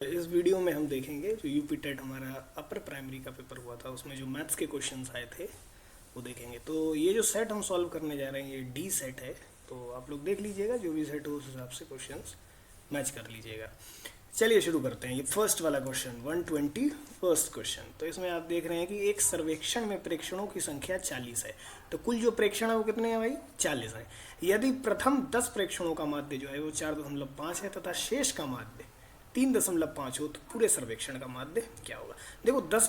इस वीडियो में हम देखेंगे जो यूपी टेट हमारा अपर प्राइमरी का पेपर हुआ था उसमें जो मैथ्स के क्वेश्चंस आए थे वो देखेंगे। तो ये जो सेट हम सॉल्व करने जा रहे हैं ये डी सेट है। तो आप लोग देख लीजिएगा, जो भी सेट हो उस हिसाब से क्वेश्चंस मैच कर लीजिएगा। चलिए शुरू करते हैं। ये फर्स्ट वाला क्वेश्चन 121 क्वेश्चन। तो इसमें आप देख रहे हैं कि एक सर्वेक्षण में प्रेक्षणों की संख्या 40 है। तो कुल जो प्रेक्षण है वो कितने हैं भाई? 40 है। यदि प्रथम 10 प्रेक्षणों का माध्य जो है वो 4.5 है तथा शेष का माध्य 3.5 हो तो पूरे सर्वेक्षण का माध्य क्या होगा? देखो 10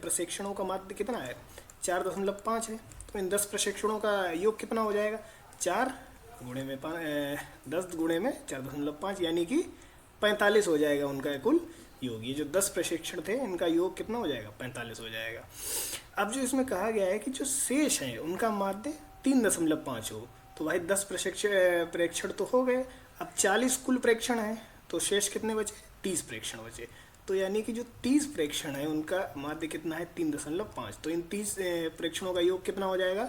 प्रशिक्षणों का माध्य कितना है? 4.5 है। तो इन 10 प्रशिक्षणों का योग कितना हो जाएगा? 4 गुणे में 10 गुणे में 4.5 यानी कि 45 हो जाएगा उनका कुल योग। ये जो 10 प्रशिक्षण थे इनका योग कितना हो जाएगा? 45 हो जाएगा। अब जो इसमें कहा गया है कि जो शेष है उनका माध्य 3.5 हो, तो भाई 10 प्रेक्षण तो हो गए। अब 40 कुल प्रेक्षण है तो शेष कितने बचे? 30 प्रेक्षण बचे। तो यानी कि जो 30 प्रेक्षण है उनका माध्य कितना है? 3.5। तो इन 30 प्रेक्षणों का योग कितना हो जाएगा?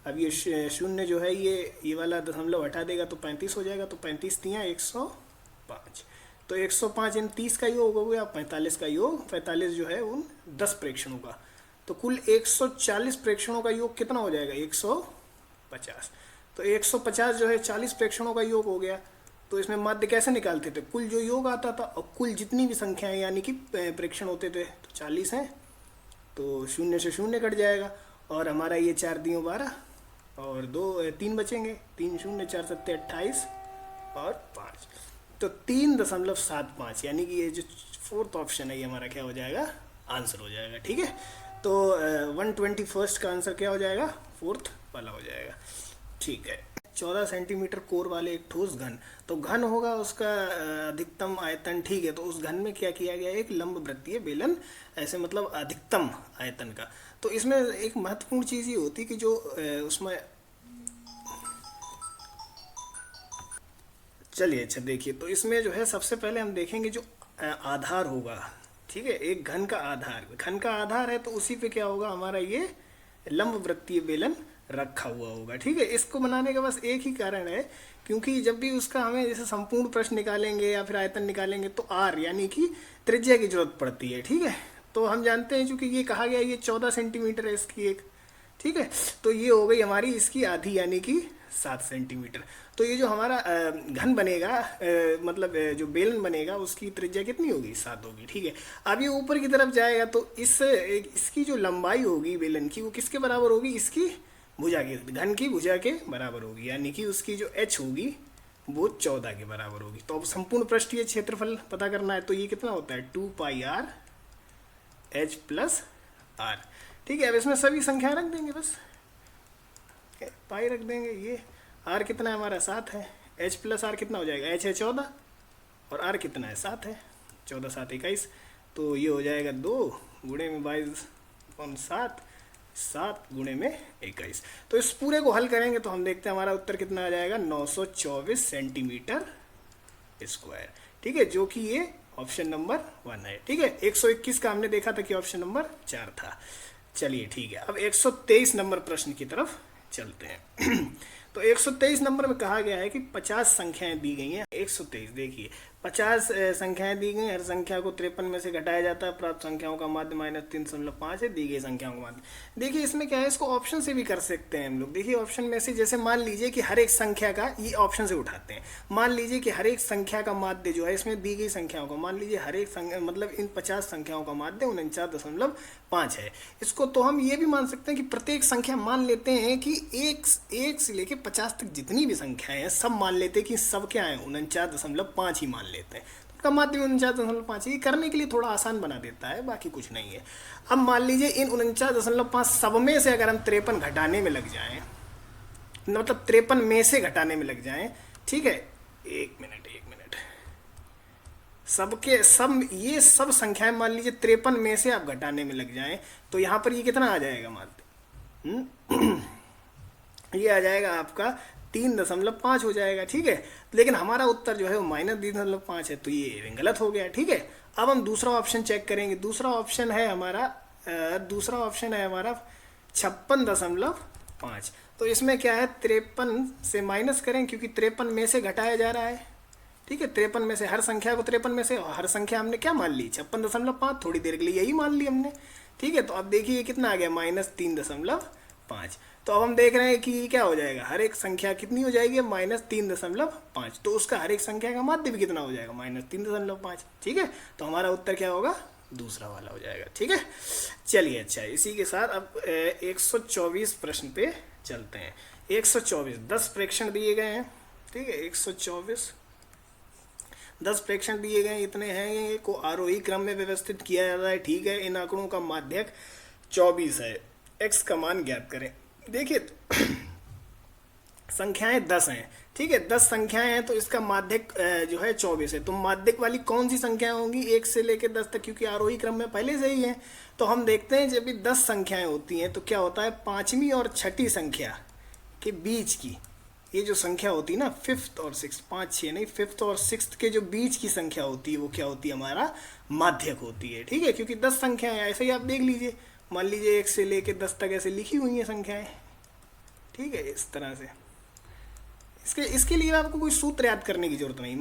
अब ये शून्य जो है ये वाला दशमलव हटा देगा तो 35 हो जाएगा। तो 35 तियाँ 105। तो 105 इन 30 का योग हो गया। 45 का योग, 45 जो है उन 10 प्रेक्षणों का। तो कुल 140 प्रेक्षणों का योग कितना हो जाएगा? 150। तो 150 जो है 40 प्रेक्षणों का योग हो गया। तो इसमें माध्य कैसे निकालते थे? कुल जो योग आता था और कुल जितनी भी संख्याएं यानी कि प्रेक्षण होते थे तो 40 हैं। तो शून्य से शून्य कट जाएगा और हमारा ये 4 दियों 12 और 3 बचेंगे। 3 शून्य 4 सत्ते 28 और 5। तो 3.75 यानी कि ये जो फोर्थ ऑप्शन है ये हमारा क्या हो जाएगा? आंसर हो जाएगा। ठीक है। तो 121 का आंसर क्या हो जाएगा? फोर्थ वाला हो जाएगा। ठीक है। 14 सेंटीमीटर कोर वाले एक ठोस घन, तो घन होगा उसका अधिकतम आयतन। ठीक है। तो उस घन में क्या किया गया? एक लंब वृत्तीय बेलन, ऐसे मतलब अधिकतम आयतन का। तो इसमें एक महत्वपूर्ण चीज़ ये होती कि जो उसमें चलिए अच्छा देखिए, तो इसमें जो है सबसे पहले हम देखेंगे जो आधार होगा। ठीक है। एक घन का आधार है तो उसी पे क्या होगा? हमारा ये लंब वृत्तीय बेलन रखा हुआ होगा। ठीक है। इसको बनाने का बस एक ही कारण है, क्योंकि जब भी उसका हमें जैसे संपूर्ण प्रश्न निकालेंगे या फिर आयतन निकालेंगे तो आर यानी कि त्रिज्या की जरूरत पड़ती है। ठीक है। तो हम जानते हैं चूंकि ये कहा गया ये 14 सेंटीमीटर है इसकी एक। ठीक है। तो ये हो गई हमारी इसकी आधी यानी कि 7 सेंटीमीटर। तो ये जो हमारा घन बनेगा मतलब जो बेलन बनेगा उसकी त्रिज्या कितनी होगी? 7 होगी। ठीक है। अब ये ऊपर की तरफ जाएगा तो इसकी जो लंबाई होगी बेलन की वो किसके बराबर होगी? इसकी भुजा की, घन की भुजा के बराबर होगी। यानी कि उसकी जो h होगी वो 14 के बराबर होगी। तो अब संपूर्ण पृष्ठीय क्षेत्रफल पता करना है तो ये कितना होता है? 2πr h plus r। ठीक है। अब इसमें सभी संख्याएं रख देंगे, बस पाई रख देंगे। ये r कितना है हमारा? 7 है। h प्लस r कितना हो जाएगा? h है 14 और r कितना है? 7 है। 14 7 21। तो ये हो जाएगा 2 गुणे में 22/7, 7 गुणे में 21। तो इस पूरे को हल करेंगे तो हम देखते हैं हमारा उत्तर कितना आ जाएगा? 924 सेंटीमीटर स्क्वायर। ठीक है। जो कि ये ऑप्शन नंबर 1 है। ठीक है। 121 का हमने देखा था कि ऑप्शन नंबर 4 था। चलिए ठीक है। अब 123 नंबर प्रश्न की तरफ चलते हैं। तो 123 नंबर में कहा गया है कि 50 संख्याएं दी गई हैं। 123 देखिए 50 संख्याएं दी गई। हर संख्या को 53 में से घटाया जाता है। प्राप्त संख्याओं का माध्य -3.5 है। दी गई संख्याओं का माध्य। देखिए इसमें क्या है, इसको ऑप्शन से भी कर सकते हैं हम लोग। देखिए ऑप्शन में से जैसे मान लीजिए कि हर एक संख्या का, ये ऑप्शन से उठाते हैं। मान लीजिए कि हर एक संख्या का माध्य जो है इसमें दी गई संख्याओं का, मान लीजिए हर एक संख्या मतलब इन 50 संख्याओं का माध्य 49.5 है। इसको तो हम ये भी मान सकते हैं कि प्रत्येक संख्या मान लेते हैं कि एक से लेके 50 तक जितनी भी संख्याएं हैं सब मान लेते हैं कि सब क्या है? 49.5 ही मान लेते हैं। तो उसका माध्य 49.5 ये करने के लिए थोड़ा आसान बना देता है, बाकी कुछ नहीं है। अब मान लीजिए इन 49.5 सब में से अगर हम 53 घटाने में लग जाएं, मतलब 53 में से घटाने में लग जाएं। ठीक है। एक मिनट सबके सब ये सब संख्याएं मान लीजिए 53 में से आप घटाने में लग जाएं तो यहाँ पर ये कितना आ जाएगा माध्य? ये आ जाएगा आपका 3.5 हो जाएगा। ठीक है। लेकिन हमारा उत्तर जो है वो -3.5 है, तो ये गलत हो गया। ठीक है। अब हम दूसरा ऑप्शन चेक करेंगे। दूसरा ऑप्शन है हमारा 56.5। तो इसमें क्या है? 53 से माइनस करें क्योंकि 53 में से घटाया जा रहा है। ठीक है, 53 में से हर संख्या को 53 में से हर संख्या हमने क्या मान ली, 56.5, थोड़ी देर के लिए यही मान ली हमने। ठीक है, तो अब देखिए ये कितना आ गया, -3.5। तो अब हम देख रहे हैं कि ये क्या हो जाएगा, हर एक संख्या कितनी हो जाएगी, -3.5। तो उसका हर एक संख्या का माध्य भी कितना हो जाएगा, -3.5। ठीक है, तो हमारा उत्तर क्या होगा, दूसरा वाला हो जाएगा। ठीक है, चलिए अच्छा, इसी के साथ अब 124 प्रश्न पे चलते हैं। 124 10 प्रेक्षण दिए गए हैं। ठीक है, 124 10 प्रेक्षण दिए गए, इतने हैं, ये को आरोही क्रम में व्यवस्थित किया जाता है। ठीक है, इन आंकड़ों का माध्यक 24 है, एक्स का मान ज्ञात करें। देखिए संख्याएं 10 हैं। ठीक है, 10 संख्याएं हैं तो इसका माध्यक जो है 24 है। तो माध्यक वाली कौन सी संख्याएं होंगी 1 से लेकर 10 तक, क्योंकि आरोही क्रम में पहले से ही है। तो हम देखते हैं जब भी 10 संख्याएं होती हैं तो क्या होता है, पांचवी और छठी संख्या के बीच की ये जो संख्या होती है ना, फिफ्थ और सिक्स, 5 6 नहीं, फिफ्थ और सिक्स के जो बीच की संख्या होती है वो क्या होती है, हमारा माध्यक होती है। ठीक है, क्योंकि 10 संख्याएं ऐसे ही आप देख लीजिए, मान लीजिए 1 से लेकर 10 तक ऐसे लिखी हुई हैं संख्याएं। ठीक है, इस तरह से इसके इसके लिए आपको कोई सूत्र याद करने की जरूरत नहीं।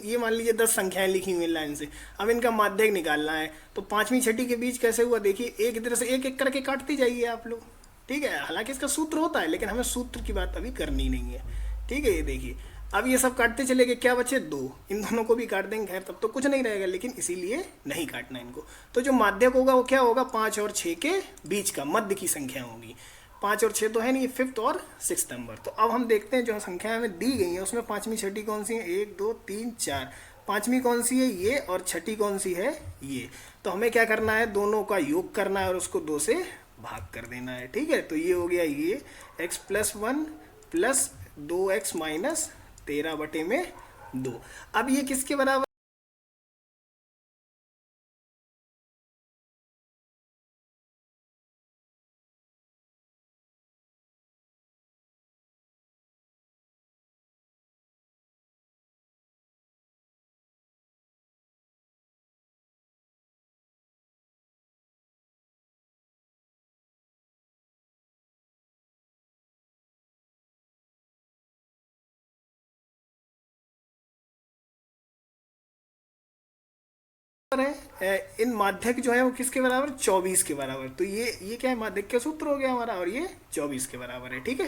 ये मान लीजिए 10 संख्याएं लिखी हुई लाइन से, अब इनका माध्यक निकालना है तो पांचवी छठी के बीच कैसे हुआ, देखिए एक इधर से एक एक करके काटती जाइए आप लोग। ठीक है, हालांकि इसका सूत्र होता है लेकिन हमें सूत्र की बात अभी करनी नहीं है। ठीक है, ये देखिए अब ये सब काटते चले गए, क्या बचे 2, इन दोनों को भी काट देंगे, खैर तब तो कुछ नहीं रहेगा, लेकिन इसीलिए नहीं काटना इनको। तो जो माध्यक होगा वो क्या होगा, 5 और 6 के बीच का मध्य की संख्या होगी। 5 और 6 तो है नहीं, फिफ्थ और सिक्स नंबर। तो अब हम देखते हैं जो संख्या हमें दी गई है उसमें पांचवी छठी कौन सी है, 1 2 3 4। पांचवी कौन सी है, ये, और छठी कौन सी है, ये। तो हमें क्या करना है, दोनों का योग करना है और उसको 2 से भाग कर देना है। ठीक है, तो ये हो गया, ये x+1 प्लस 2x माइनस 13/2। अब ये किसके बराबर, है इन माध्यक जो है वो किसके बराबर, 24 के बराबर। तो ये क्या है, माध्यक का सूत्र हो गया हमारा, और ये 24 के बराबर है। ठीक है,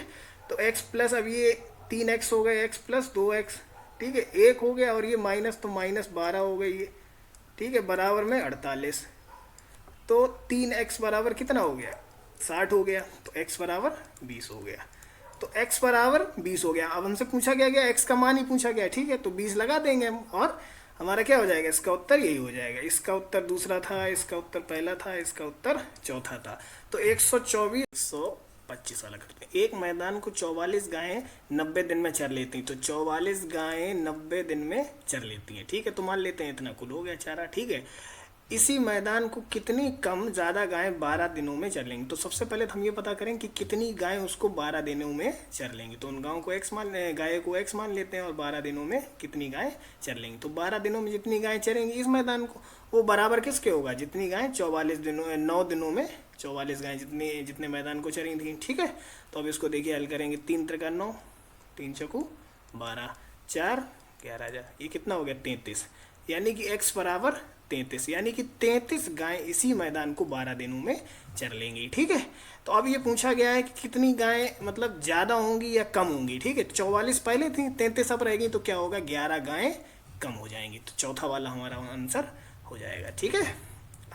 तो x प्लस, अब ये 3x हो गए, x प्लस 2x। ठीक है, 1 हो गया, और ये माइनस, तो -12 हो गई ये। ठीक है, बराबर में 48। तो 3x बराबर कितना हो गया, 60 हो गया। तो x बराबर 20 हो गया। तो x बराबर 20 हो गया। अब हमसे पूछा गया x का मान ही पूछा गया। ठीक है, तो 20 लगा देंगे हम, और हमारा क्या हो जाएगा, इसका उत्तर यही हो जाएगा। इसका उत्तर दूसरा था, इसका उत्तर पहला था, इसका उत्तर चौथा था। तो 124 125 वाला करते हैं। एक मैदान को 44 गायें 90 दिन में चर लेती हैं। तो 44 गायें 90 दिन में चर लेती हैं। ठीक है, तो मान लेते हैं इतना कुल हो गया चारा। ठीक है, इसी मैदान को कितनी कम ज़्यादा गायें 12 दिनों में चर लेंगी। तो सबसे पहले हम ये पता करें कि कितनी गायें उसको 12 दिनों में चर लेंगी। तो उन गायों को गाय को x मान लेते हैं, और 12 दिनों में कितनी गायें चर लेंगी। तो 12 दिनों में जितनी गायें चरेंगी इस मैदान को, वो बराबर किसके होगा, जितनी गायें 44 दिनों 9 दिनों में 44 गायें जितने मैदान को चरी थी। ठीक है, तो अब इसको देखिए हल करेंगे, 3 त्रिका 9, 3 चौकू 12, 4 11, ये कितना हो गया 33, यानी कि x बराबर 33, यानी कि 33 गायें इसी मैदान को 12 दिनों में चर लेंगी। ठीक है, तो अब ये पूछा गया है कि कितनी गायें मतलब ज़्यादा होंगी या कम होंगी। ठीक है, 44 पहले थी, 33 अब रहेगी, तो क्या होगा, 11 गायें कम हो जाएंगी। तो चौथा वाला हमारा आंसर हो जाएगा। ठीक है,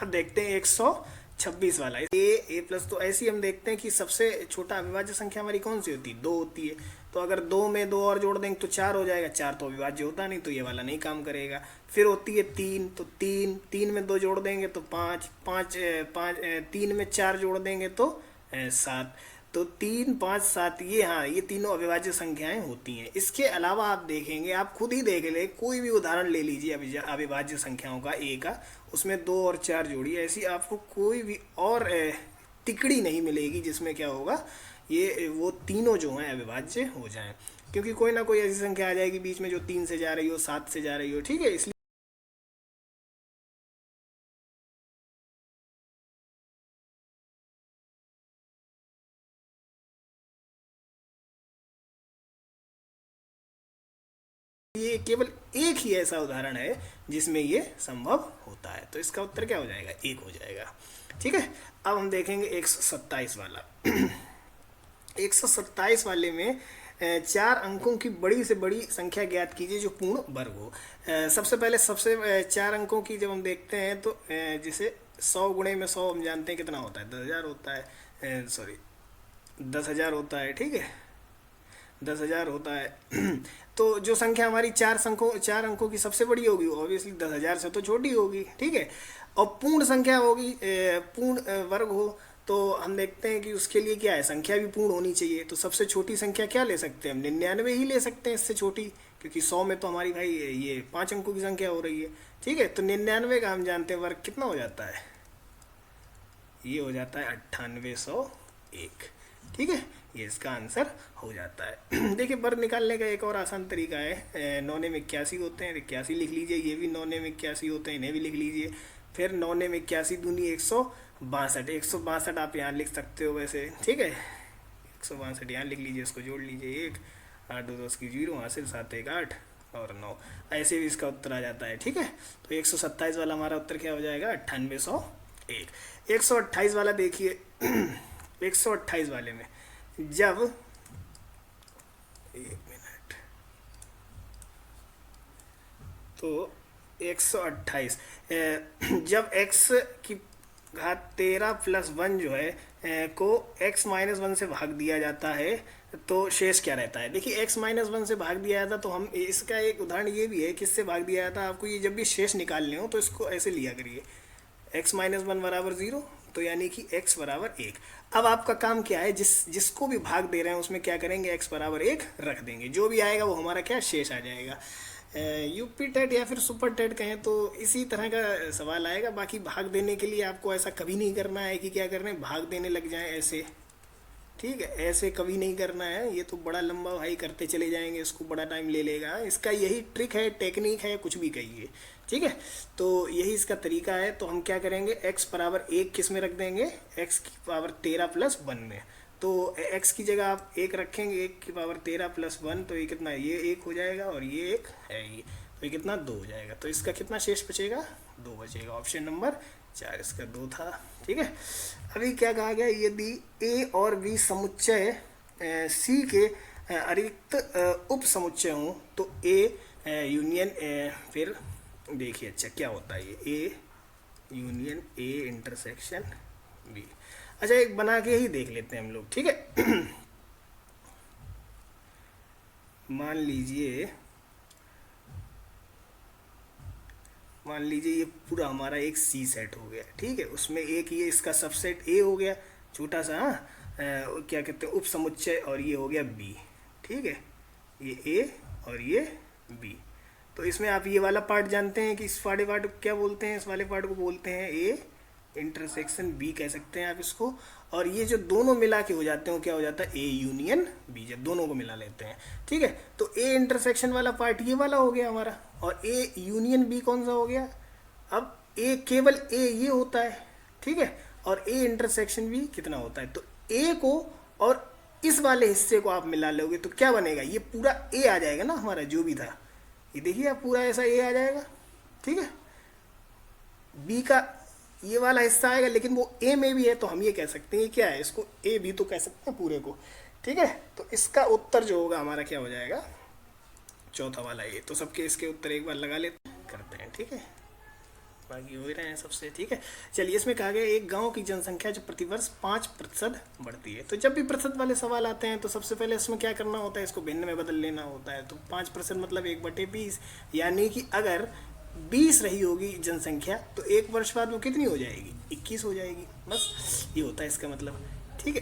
अब देखते हैं 126 वाला, ए प्लस। तो ऐसी हम देखते हैं कि सबसे छोटा अविभाज्य संख्या हमारी कौन सी होती है, 2 होती है। तो अगर 2 में 2 और जोड़ देंगे तो 4 हो जाएगा। 4 तो अविभाज्य होता नहीं, तो ये वाला नहीं काम करेगा। फिर होती है 3, तो 3 में 2 जोड़ देंगे तो 5, 3 में 4 जोड़ देंगे तो 7। तो 3 5 7, ये हाँ, ये तीनों अविभाज्य संख्याएं होती हैं। इसके अलावा आप देखेंगे, आप खुद ही देख ले, कोई भी उदाहरण ले लीजिए अविभाज्य संख्याओं का ए का, उसमें 2 और 4 जोड़िए, ऐसी आपको कोई भी और तिकड़ी नहीं मिलेगी जिसमें क्या होगा, ये वो तीनों जो हैं अविभाज्य हो जाएं। क्योंकि कोई ना कोई ऐसी संख्या आ जाएगी बीच में जो 3 से जा रही हो, 7 से जा रही हो। ठीक है, इसलिए ये केवल एक ही ऐसा उदाहरण है जिसमें ये संभव होता है। तो इसका उत्तर क्या हो जाएगा, एक हो जाएगा। ठीक है, अब हम देखेंगे 127 वाला। 127 वाले में 4 अंकों की बड़ी से बड़ी संख्या ज्ञात कीजिए जो पूर्ण वर्ग हो। सबसे पहले 4 अंकों की जब हम देखते हैं तो जैसे 100 गुणे में 100 हम जानते हैं कितना होता है, 10,000 होता है, सॉरी 10,000 होता है। ठीक है, 10,000 होता है। तो जो संख्या हमारी 4 अंकों की सबसे बड़ी होगी ऑब्वियसली 10,000 से तो छोटी होगी। ठीक है, और पूर्ण संख्या होगी, पूर्ण वर्ग हो तो हम देखते हैं कि उसके लिए क्या है, संख्या भी पूर्ण होनी चाहिए। तो सबसे छोटी संख्या क्या ले सकते हैं हम, 99 ही ले सकते हैं इससे छोटी, क्योंकि 100 में तो हमारी भाई ये 5 अंकों की संख्या हो रही है। ठीक है, तो 99 का हम जानते हैं वर्ग कितना हो जाता है, ये हो जाता है 9801। ठीक है, ये इसका आंसर हो जाता है। देखिए वर्ग निकालने का एक और आसान तरीका है, 9 में 81 होते हैं, 81 लिख लीजिए, ये भी 9 में 81 होते हैं, इन्हें भी लिख लीजिए। फिर 9 में 81 दूनी 162, 162 आप यहाँ लिख सकते हो वैसे। ठीक है, 162 यहाँ लिख लीजिए, इसको जोड़ लीजिए 1, 8 2 10 की 0 हासिल 7 1 8 और 9, ऐसे भी इसका उत्तर आ जाता है। ठीक है, तो 127 वाला हमारा उत्तर क्या हो जाएगा, 9801। 128 वाला देखिए। 128 वाले में जब, एक मिनट, तो 128 जब x की घात 13 प्लस 1 जो है को x माइनस 1 से भाग दिया जाता है तो शेष क्या रहता है। देखिए x माइनस 1 से भाग दिया जाता, तो हम इसका एक उदाहरण ये भी है, किससे भाग दिया जाता है। आपको ये जब भी शेष निकालने हो तो इसको ऐसे लिया करिए, x माइनस 1 बराबर 0, तो यानी कि x बराबर 1। अब आपका काम क्या है, जिसको भी भाग दे रहे हैं उसमें क्या करेंगे, x बराबर 1 रख देंगे, जो भी आएगा वो हमारा क्या शेष आ जाएगा। यूपी टेट या फिर सुपर टेट कहें तो इसी तरह का सवाल आएगा। बाकी भाग देने के लिए आपको ऐसा कभी नहीं करना है कि क्या करना है, भाग देने लग जाएं ऐसे। ठीक है, ऐसे कभी नहीं करना है, ये तो बड़ा लंबा भाई करते चले जाएंगे, इसको बड़ा टाइम ले लेगा। इसका यही ट्रिक है, टेक्निक है, कुछ भी कहिए। ठीक है, तो यही इसका तरीका है। तो हम क्या करेंगे, x बराबर 1 किस में रख देंगे, x की पावर 13 प्लस 1 में। तो x की जगह आप 1 रखेंगे, 1 की पावर 13 प्लस 1, तो ये कितना, ये 1 हो जाएगा और ये 1 है, ये तो ये कितना 2 हो जाएगा। तो इसका कितना शेष बचेगा, 2 बचेगा। ऑप्शन नंबर 4 इसका 2 था। ठीक है, अभी क्या कहा गया, यदि a और b समुच्चय c के अतिरिक्त उप समुच्चय हों तो a यूनियन फिर देखिए अच्छा क्या होता है, ये a union a intersection b। अच्छा एक बना के ही देख लेते हैं हम लोग। ठीक है, मान लीजिए ये पूरा हमारा एक सी सेट हो गया। ठीक है, उसमें एक ये इसका सबसेट ए हो गया छोटा सा, क्या कहते हैं उप समुच्चय, और ये हो गया बी। ठीक है, ये ए और ये बी। तो इसमें आप ये वाला पार्ट जानते हैं कि इस वाले पार्ट को क्या बोलते हैं, इस वाले पार्ट को बोलते हैं ए इंटरसेक्शन बी कह सकते हैं आप इसको। और ये जो दोनों मिला के हो जाते हैं क्या हो जाता है, ए यूनियन बी, जब दोनों को मिला लेते हैं। ठीक है, तो ए इंटरसेक्शन वाला पार्ट ये वाला हो गया हमारा, और ए यूनियन बी कौन सा हो गया। अब ए केवल ए ये होता है। ठीक है, और ए इंटरसेक्शन बी कितना होता है, तो ए को और इस वाले हिस्से को आप मिला लोगे तो क्या बनेगा, ये पूरा ए आ जाएगा ना हमारा जो भी था, ये देखिए आप पूरा ऐसा ए आ जाएगा। ठीक है, बी का ये वाला हिस्सा आएगा, लेकिन वो ए में भी है तो हम ये कह सकते हैं क्या है, इसको ए भी तो कह सकते हैं पूरे को। ठीक है, तो इसका उत्तर जो होगा हमारा क्या हो जाएगा, चौथा वाला ए। तो सबके इसके उत्तर एक बार लगा लेते करते हैं। ठीक है, बाकी हो ही रहे हैं सबसे। ठीक है, चलिए इसमें कहा गया एक गांव की जनसंख्या जो प्रतिवर्ष 5% बढ़ती है। तो जब भी प्रतिशत वाले सवाल आते हैं तो सबसे पहले इसमें क्या करना होता है, इसको भिन्न में बदल लेना होता है। तो 5% मतलब 1/20, यानी कि अगर 20 रही होगी जनसंख्या तो 1 वर्ष बाद वो कितनी हो जाएगी, 21 हो जाएगी। बस ये होता है इसका मतलब। ठीक है,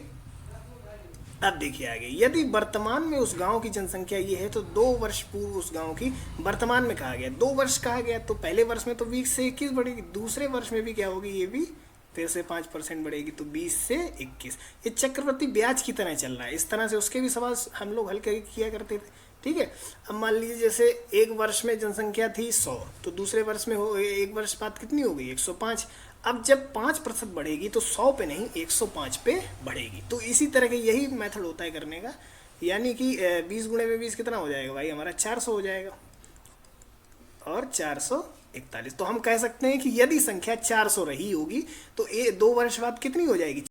अब देखिए आगे, यदि वर्तमान में उस गांव की जनसंख्या ये है तो 2 वर्ष पूर्व उस गांव की, वर्तमान में कहा गया 2 वर्ष कहा गया, तो पहले वर्ष में तो 20 से 21 बढ़ेगी, दूसरे वर्ष में भी क्या होगी, ये भी फिर से 5% बढ़ेगी, तो 20 से 21। ये चक्रवृद्धि ब्याज की तरह चल रहा है। इस तरह से उसके भी सवाल हम लोग हल किया करते थे। ठीक है, अब मान लीजिए जैसे एक वर्ष में जनसंख्या थी 100, तो दूसरे वर्ष में हो 1 वर्ष बाद कितनी हो गई, 105। अब जब 5% बढ़ेगी तो 100 पे नहीं 105 पे बढ़ेगी। तो इसी तरह का यही मेथड होता है करने का, यानी कि 20 गुणे में 20 कितना हो जाएगा भाई हमारा, 400 हो जाएगा। और 441। तो हम कह सकते हैं कि यदि संख्या 400 रही होगी तो 2 वर्ष बाद कितनी हो जाएगी?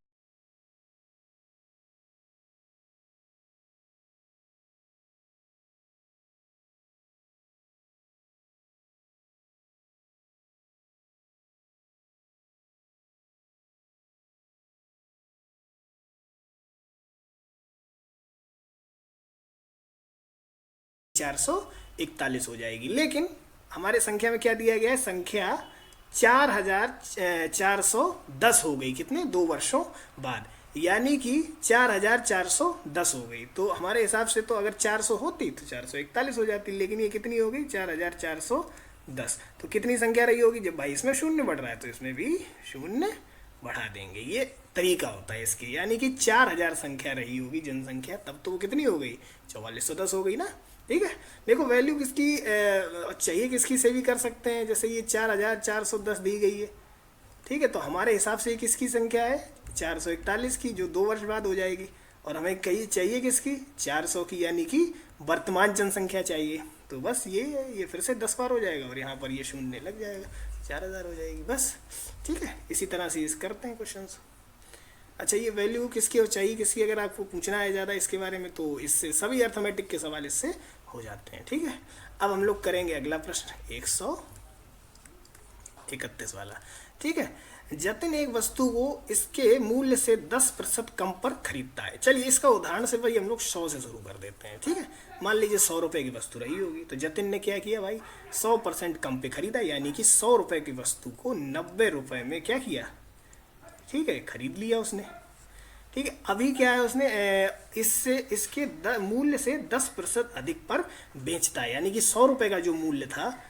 441 हो जाएगी। लेकिन हमारे संख्या में क्या दिया गया है? संख्या 4410 हो गई। कितने? 2 वर्षों बाद, यानी कि 4410 हो गई। तो हमारे हिसाब से तो अगर 400 होती तो 441 हो जाती, लेकिन ये कितनी हो गई? 4410। तो कितनी संख्या रही होगी? जब भाई इसमें शून्य बढ़ रहा है तो इसमें भी शून्य बढ़ा देंगे। ये तरीका होता है इसकी, यानी कि 4000 संख्या रही होगी जनसंख्या, तब तो वो कितनी हो गई? 4410 हो गई ना। ठीक है, देखो वैल्यू किसकी चाहिए, किसकी से भी कर सकते हैं। जैसे ये 4410 दी गई है, ठीक है, तो हमारे हिसाब से ये किसकी संख्या है? 441 की, जो 2 वर्ष बाद हो जाएगी। और हमें कही चाहिए किसकी? 400 की, यानी कि वर्तमान जनसंख्या चाहिए। तो बस ये फिर से 10 बार हो जाएगा और यहाँ पर ये शून्य लग जाएगा, 4000 हो जाएगी बस। ठीक है, इसी तरह से इस करते हैं क्वेश्चन। अच्छा, ये वैल्यू किसकी और चाहिए किसकी, अगर आपको पूछना है ज़्यादा इसके बारे में तो इससे सभी अर्थमेटिक के सवाल इससे हो जाते हैं। ठीक है, अब हम लोग करेंगे अगला प्रश्न 131 वाला। ठीक है, जतिन एक वस्तु को इसके मूल्य से 10% कम पर खरीदता है। चलिए इसका उदाहरण से भाई हम लोग 100 से शुरू कर देते हैं। ठीक है, मान लीजिए 100 रुपये की वस्तु रही होगी, तो जतिन ने क्या किया भाई? 100% कम पे खरीदा, यानी कि 100 रुपये की वस्तु को 90 रुपये में क्या किया? ठीक है, खरीद लिया उसने। ठीक है, अभी क्या है उसने इससे इसके मूल्य से 10% अधिक पर बेचता है, यानी कि 100 रुपये का जो मूल्य था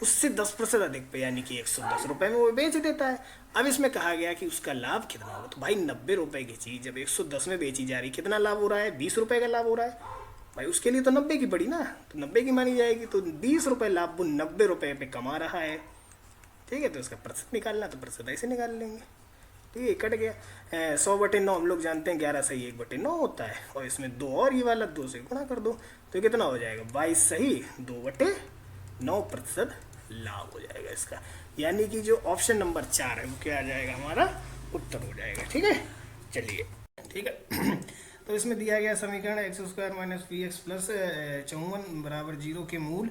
उससे 10% अधिक पे, यानी कि 110 रुपये में वो बेच देता है। अब इसमें कहा गया कि उसका लाभ कितना होगा। तो भाई 90 रुपये की चीज़ जब 110 में बेची जा रही, कितना लाभ हो रहा है? 20 रुपये का लाभ हो रहा है भाई। उसके लिए तो 90 की पड़ी ना, तो 90 की मानी जाएगी। तो 20 रुपये लाभ वो 90 रुपये पे कमा रहा है। ठीक है, तो उसका प्रतिशत निकालना, तो प्रतिशत ऐसे निकाल लेंगे। ठीक है, कट गया। 100/9 हम लोग जानते हैं 11 सही 1/9 होता है, और इसमें 2 और ये वाला 2 से गुणा कर दो, तो कितना हो जाएगा? 22 सही 2/9% लाभ हो जाएगा इसका। यानी कि जो ऑप्शन नंबर 4 है वो क्या आ जाएगा? हमारा उत्तर हो जाएगा। ठीक है, चलिए ठीक है। तो इसमें दिया गया समीकरण x² - px प्लस 54 बराबर 0 के मूल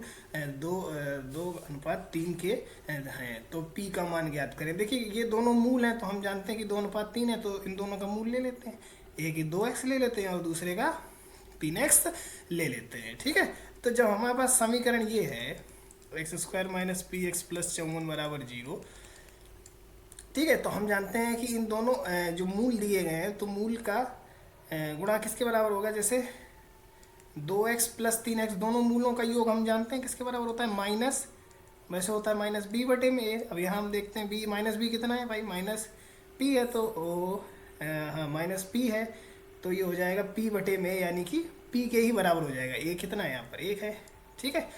2:3 के हैं। तो p का मान ज्ञात करें। देखिए ये दोनों मूल हैं, तो हम जानते हैं कि 2:3 है, तो इन दोनों का मूल ले लेते हैं। एक ही 2x ले लेते हैं और दूसरे का 3x ले लेते हैं। ठीक है, तो जब हमारे पास समीकरण ये है x² - px प्लस 54 बराबर 0, ठीक है, तो हम जानते हैं कि इन दोनों जो मूल दिए गए हैं, तो मूल का गुणा किसके बराबर होगा? जैसे 2x प्लस 3x, दोनों मूलों का योग हम जानते हैं किसके बराबर होता है? माइनस, वैसे होता है -b/a। अब यहाँ हम देखते हैं b -b कितना है भाई? -p है, तो हाँ -p है, तो ये हो जाएगा p/a, यानी कि p के ही बराबर हो जाएगा। a कितना है यहाँ पर? 1 है। ठीक है,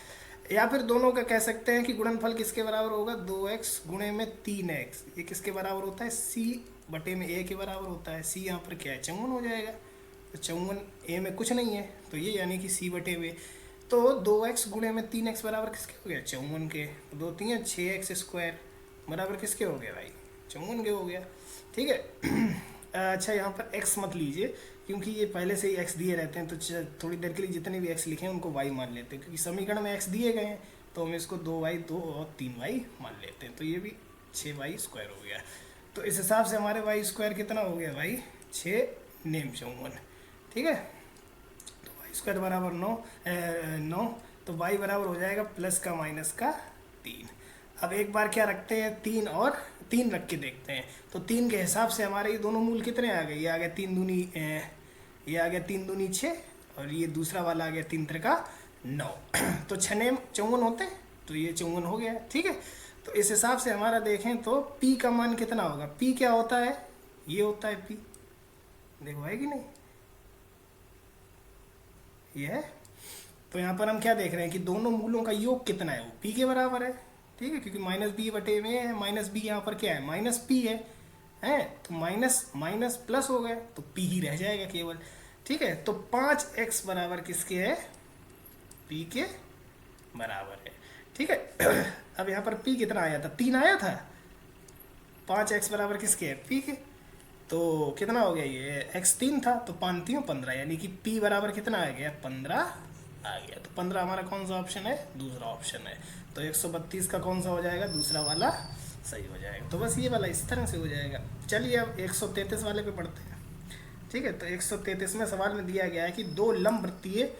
या फिर दोनों का कह सकते हैं कि गुणनफल किसके बराबर होगा? 2x गुणे में 3x, ये किसके बराबर होता है? c/a के बराबर होता है। c यहाँ पर क्या है? 54 हो जाएगा। तो 54 a में कुछ नहीं है, तो ये यानी कि c/a। तो 2x गुणे में 3x बराबर किसके हो गया? 54 के। 2 3 6x² बराबर किसके हो गया भाई? 54 के हो गया। ठीक है। अच्छा, यहाँ पर x मत लीजिए, क्योंकि ये पहले से ही x दिए रहते हैं, तो थोड़ी देर के लिए जितने भी x लिखे हैं उनको y मान लेते हैं, क्योंकि समीकरण में x दिए गए हैं, तो हम इसको 2y 2 और 3y मान लेते हैं। तो ये भी 6y² हो गया। तो इस हिसाब से हमारे y² कितना हो गया भाई? 6 नेम 54। ठीक है, तो y² बराबर 9, तो y बराबर हो जाएगा प्लस का माइनस का 3। अब एक बार क्या रखते हैं? 3 और 3 रख के देखते हैं। तो 3 के हिसाब से हमारे ये दोनों मूल कितने आ गए? ये आ गया 3 दूनी, ये आ गया 3 दूनी 6, और ये दूसरा वाला आ गया 3 त्रिका 9। तो 6 नेम 54 होते हैं, तो ये 54 हो गया। ठीक है, तो इस हिसाब से हमारा देखें तो p का मान कितना होगा? p क्या होता है? ये होता है p, देखो है कि नहीं? ये है। तो यहाँ पर हम क्या देख रहे हैं कि दोनों मूलों का योग कितना है? वो p के बराबर है। ठीक है, क्योंकि -b/a में है, -b यहाँ पर क्या है? -p है, तो माइनस माइनस प्लस हो गए, तो p ही रह जाएगा केवल। ठीक है, तो 5x बराबर किसके है? p के बराबर है। ठीक है। अब यहाँ पर p कितना आया था, 3 आया था। 5x बराबर किसके है, p के। तो कितना हो गया, ये x 3 था तो 5 3 15, यानी कि p बराबर कितना आ गया, 15 आ गया। तो 15 हमारा कौन सा ऑप्शन है, दूसरा ऑप्शन है। तो 132 का कौन सा हो जाएगा, दूसरा वाला सही हो जाएगा। तो बस ये वाला इस तरह से हो जाएगा। चलिए अब 133 वाले पे पढ़ते हैं। ठीक है, तो 133 में सवाल में दिया गया है कि दो लंबवृत्तीय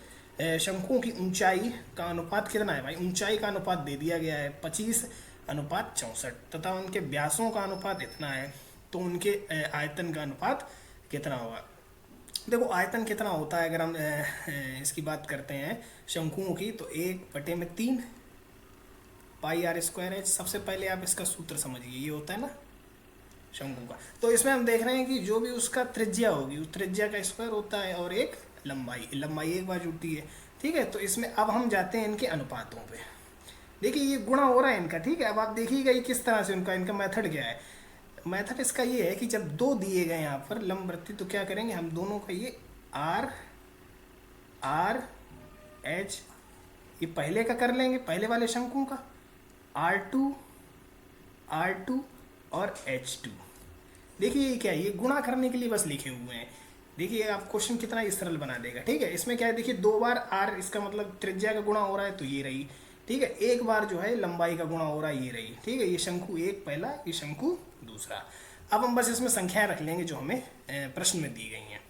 शंकुओं की ऊंचाई का अनुपात कितना है। भाई ऊंचाई का अनुपात दे दिया गया है 25:64 तथा उनके व्यासों का अनुपात इतना है, तो उनके आयतन का अनुपात कितना होगा। देखो आयतन कितना होता है, अगर हम इसकी बात करते हैं शंकुओं की, तो 1/3 पाई आर स्क्वायर है। सबसे पहले आप इसका सूत्र समझिए, ये होता है ना शंकु का। तो इसमें हम देख रहे हैं कि जो भी उसका त्रिज्या होगी, उस त्रिज्या का स्क्वायर होता है और एक लंबाई एक बार जुड़ती है। ठीक है, तो इसमें अब हम जाते हैं इनके अनुपातों पे। देखिए ये गुणा हो रहा है इनका। ठीक है, अब आप देखिएगा ये किस तरह से इनका मेथड क्या है। मेथड इसका ये है कि जब दो दिए गए यहाँ पर लंबवृत्तीय, तो क्या करेंगे हम दोनों का ये आर एच, ये पहले का कर लेंगे, पहले वाले शंकुओं का R2 और H2। देखिए ये क्या है, ये गुणा करने के लिए बस लिखे हुए हैं। देखिए आप क्वेश्चन कितना ही सरल बना देगा। ठीक है, इसमें क्या है, देखिए 2 बार r, इसका मतलब त्रिज्या का गुणा हो रहा है तो ये रही। ठीक है, एक बार जो है लंबाई का गुणा हो रहा है, ये रही। ठीक है, ये शंकु एक पहला, ये शंकु दूसरा। अब हम बस इसमें संख्याएं रख लेंगे जो हमें प्रश्न में दी गई हैं।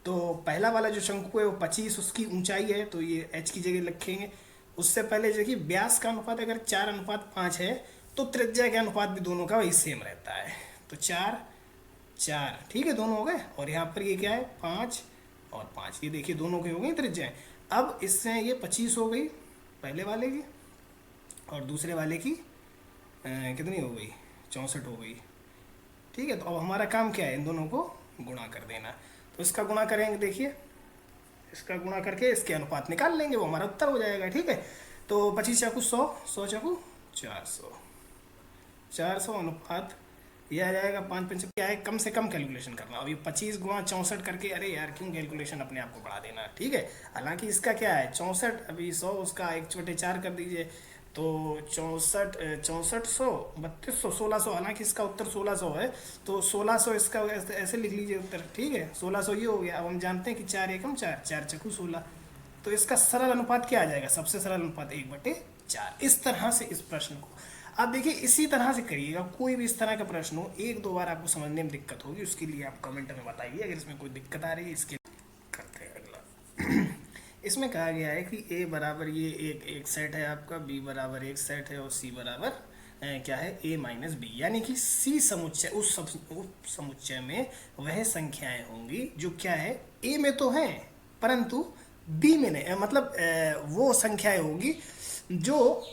तो पहला वाला जो शंकु है वो 25 उसकी ऊंचाई है, तो ये h की जगह रखेंगे। उससे पहले देखिए व्यास का अनुपात अगर 4:5 है, तो त्रिज्या के अनुपात भी दोनों का वही सेम रहता है। तो 4 4, ठीक है, दोनों हो गए। और यहाँ पर ये क्या है, 5 और 5, ये देखिए दोनों की हो गई त्रिज्याएं। अब इससे ये 25 हो गई पहले वाले की, और दूसरे वाले की कितनी हो गई, 64 हो गई। ठीक है, तो अब हमारा काम क्या है, इन दोनों को गुणा कर देना। तो इसका गुणा करेंगे, देखिए इसका गुणा करके इसके अनुपात निकाल लेंगे, वो हमारा उत्तर हो जाएगा। ठीक है, तो 25 चाकू 100, 100 चाकू 400, 400 अनुपात ये आ जाएगा 5 5। क्या है, कम से कम कैलकुलेशन करना। अब ये 25 गुणा 64 करके, अरे यार क्यों कैलकुलेशन अपने आप को बढ़ा देना। ठीक है, हालांकि इसका क्या है 64, अभी 100 उसका 1/4 कर दीजिए, तो 64 6400 3200 1600, हालांकि इसका उत्तर 1600 है। तो 1600 इसका ऐसे लिख लीजिए उत्तर। ठीक है, 1600 ये हो गया। अब हम जानते हैं कि 4 एकम 4, 4 चक्कू 16, तो इसका सरल अनुपात क्या आ जाएगा, सबसे सरल अनुपात 1/4। इस तरह से इस प्रश्न को आप देखिए, इसी तरह से करिएगा। कोई भी इस तरह का प्रश्न हो, 1-2 बार आपको समझने में दिक्कत होगी, उसके लिए आप कमेंट में बताइए। अगर इसमें कोई दिक्कत आ रही है, इसके करते हैं अगला। इसमें कहा गया है कि a बराबर ये एक सेट है आपका, b बराबर एक सेट है, और c बराबर क्या है, a माइनस बी, यानी कि c समुच्चय, उस समुच्चय में वह संख्याएं होंगी जो क्या है, a में तो हैं परंतु b में नहीं, मतलब वो संख्याएं होंगी जो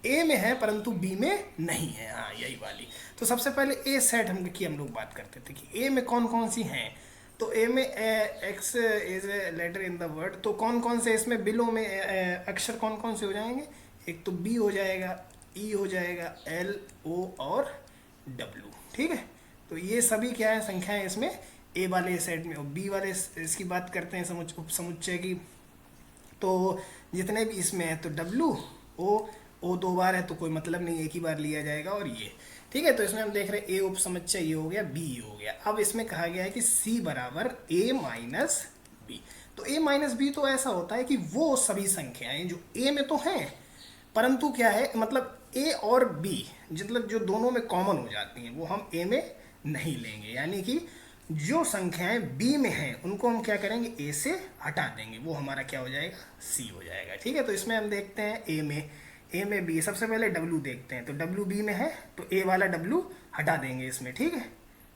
a में है परंतु b में नहीं है। हाँ यही वाली। तो सबसे पहले a सेट हम लोग बात करते थे कि a में कौन कौन सी हैं। तो ए में X is a letter in the word, तो कौन कौन से इसमें बिलो में अक्षर कौन कौन से हो जाएंगे, एक तो बी हो जाएगा, ई हो जाएगा, एल, ओ और डब्ल्यू। ठीक है, तो ये सभी क्या है, संख्याएं इसमें ए वाले सेट में। और बी वाले इसकी बात करते हैं उप समुच्चय की, तो जितने भी इसमें है, तो डब्ल्यू ओ 2 बार है तो कोई मतलब नहीं, एक ही बार लिया जाएगा। और ये ठीक है, तो इसमें हम देख रहे हैं ए उप समुच्चय ये हो गया, बी हो गया। अब इसमें कहा गया है कि सी बराबर ए माइनस बी। तो ए माइनस बी तो ऐसा होता है कि वो सभी संख्याएं जो ए में तो हैं परंतु क्या है, मतलब ए और बी मतलब जो दोनों में कॉमन हो जाती हैं, वो हम ए में नहीं लेंगे। यानी कि जो संख्याएं बी में हैं उनको हम क्या करेंगे, ए से हटा देंगे, वो हमारा क्या हो जाएगा, सी हो जाएगा। ठीक है, तो इसमें हम देखते हैं ए में बी, सबसे पहले डब्ल्यू देखते हैं। तो डब्ल्यू बी में है तो ए वाला डब्ल्यू हटा देंगे इसमें। ठीक है,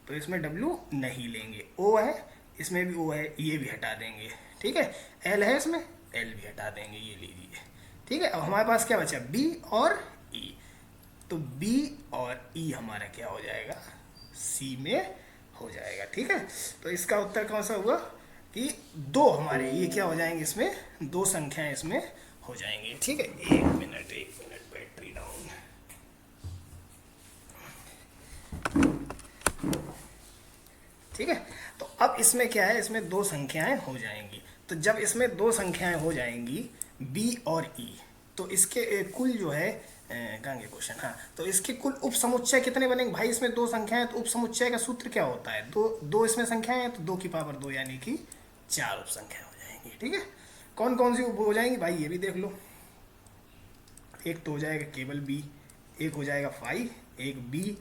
तो इसमें डब्ल्यू नहीं लेंगे। ओ है, इसमें भी ओ है, ये भी हटा देंगे। ठीक है, एल है, इसमें एल भी हटा देंगे, ये लीजिए। ठीक है, अब हमारे पास क्या बचा, बी और ई। तो बी और ई हमारा क्या हो जाएगा, सी में हो जाएगा। ठीक है, तो इसका उत्तर कौन सा हुआ कि 2 हमारे ये क्या हो जाएंगे, इसमें 2 संख्याएं इसमें हो जाएंगे। ठीक है, एक मिनट बैटरी डाउन। ठीक है, तो अब इसमें क्या है, इसमें 2 संख्याएं हो जाएंगी। तो जब इसमें 2 संख्याएं हो जाएंगी बी और ई, तो इसके कुल जो है कहाँ गया क्वेश्चन, हाँ, तो इसके कुल उप समुच्चय कितने बनेंगे भाई? इसमें दो संख्याएं तो उप समुच्चय का सूत्र क्या होता है? दो दो इसमें संख्याएं हैं तो 2 की पावर 2 यानी कि 4 उप संख्या हो जाएंगी। ठीक है, कौन कौन सी उप हो जाएंगी भाई ये भी देख लो। एक तो हो जाएगा केवल बी, एक हो जाएगा फाई, एक बी,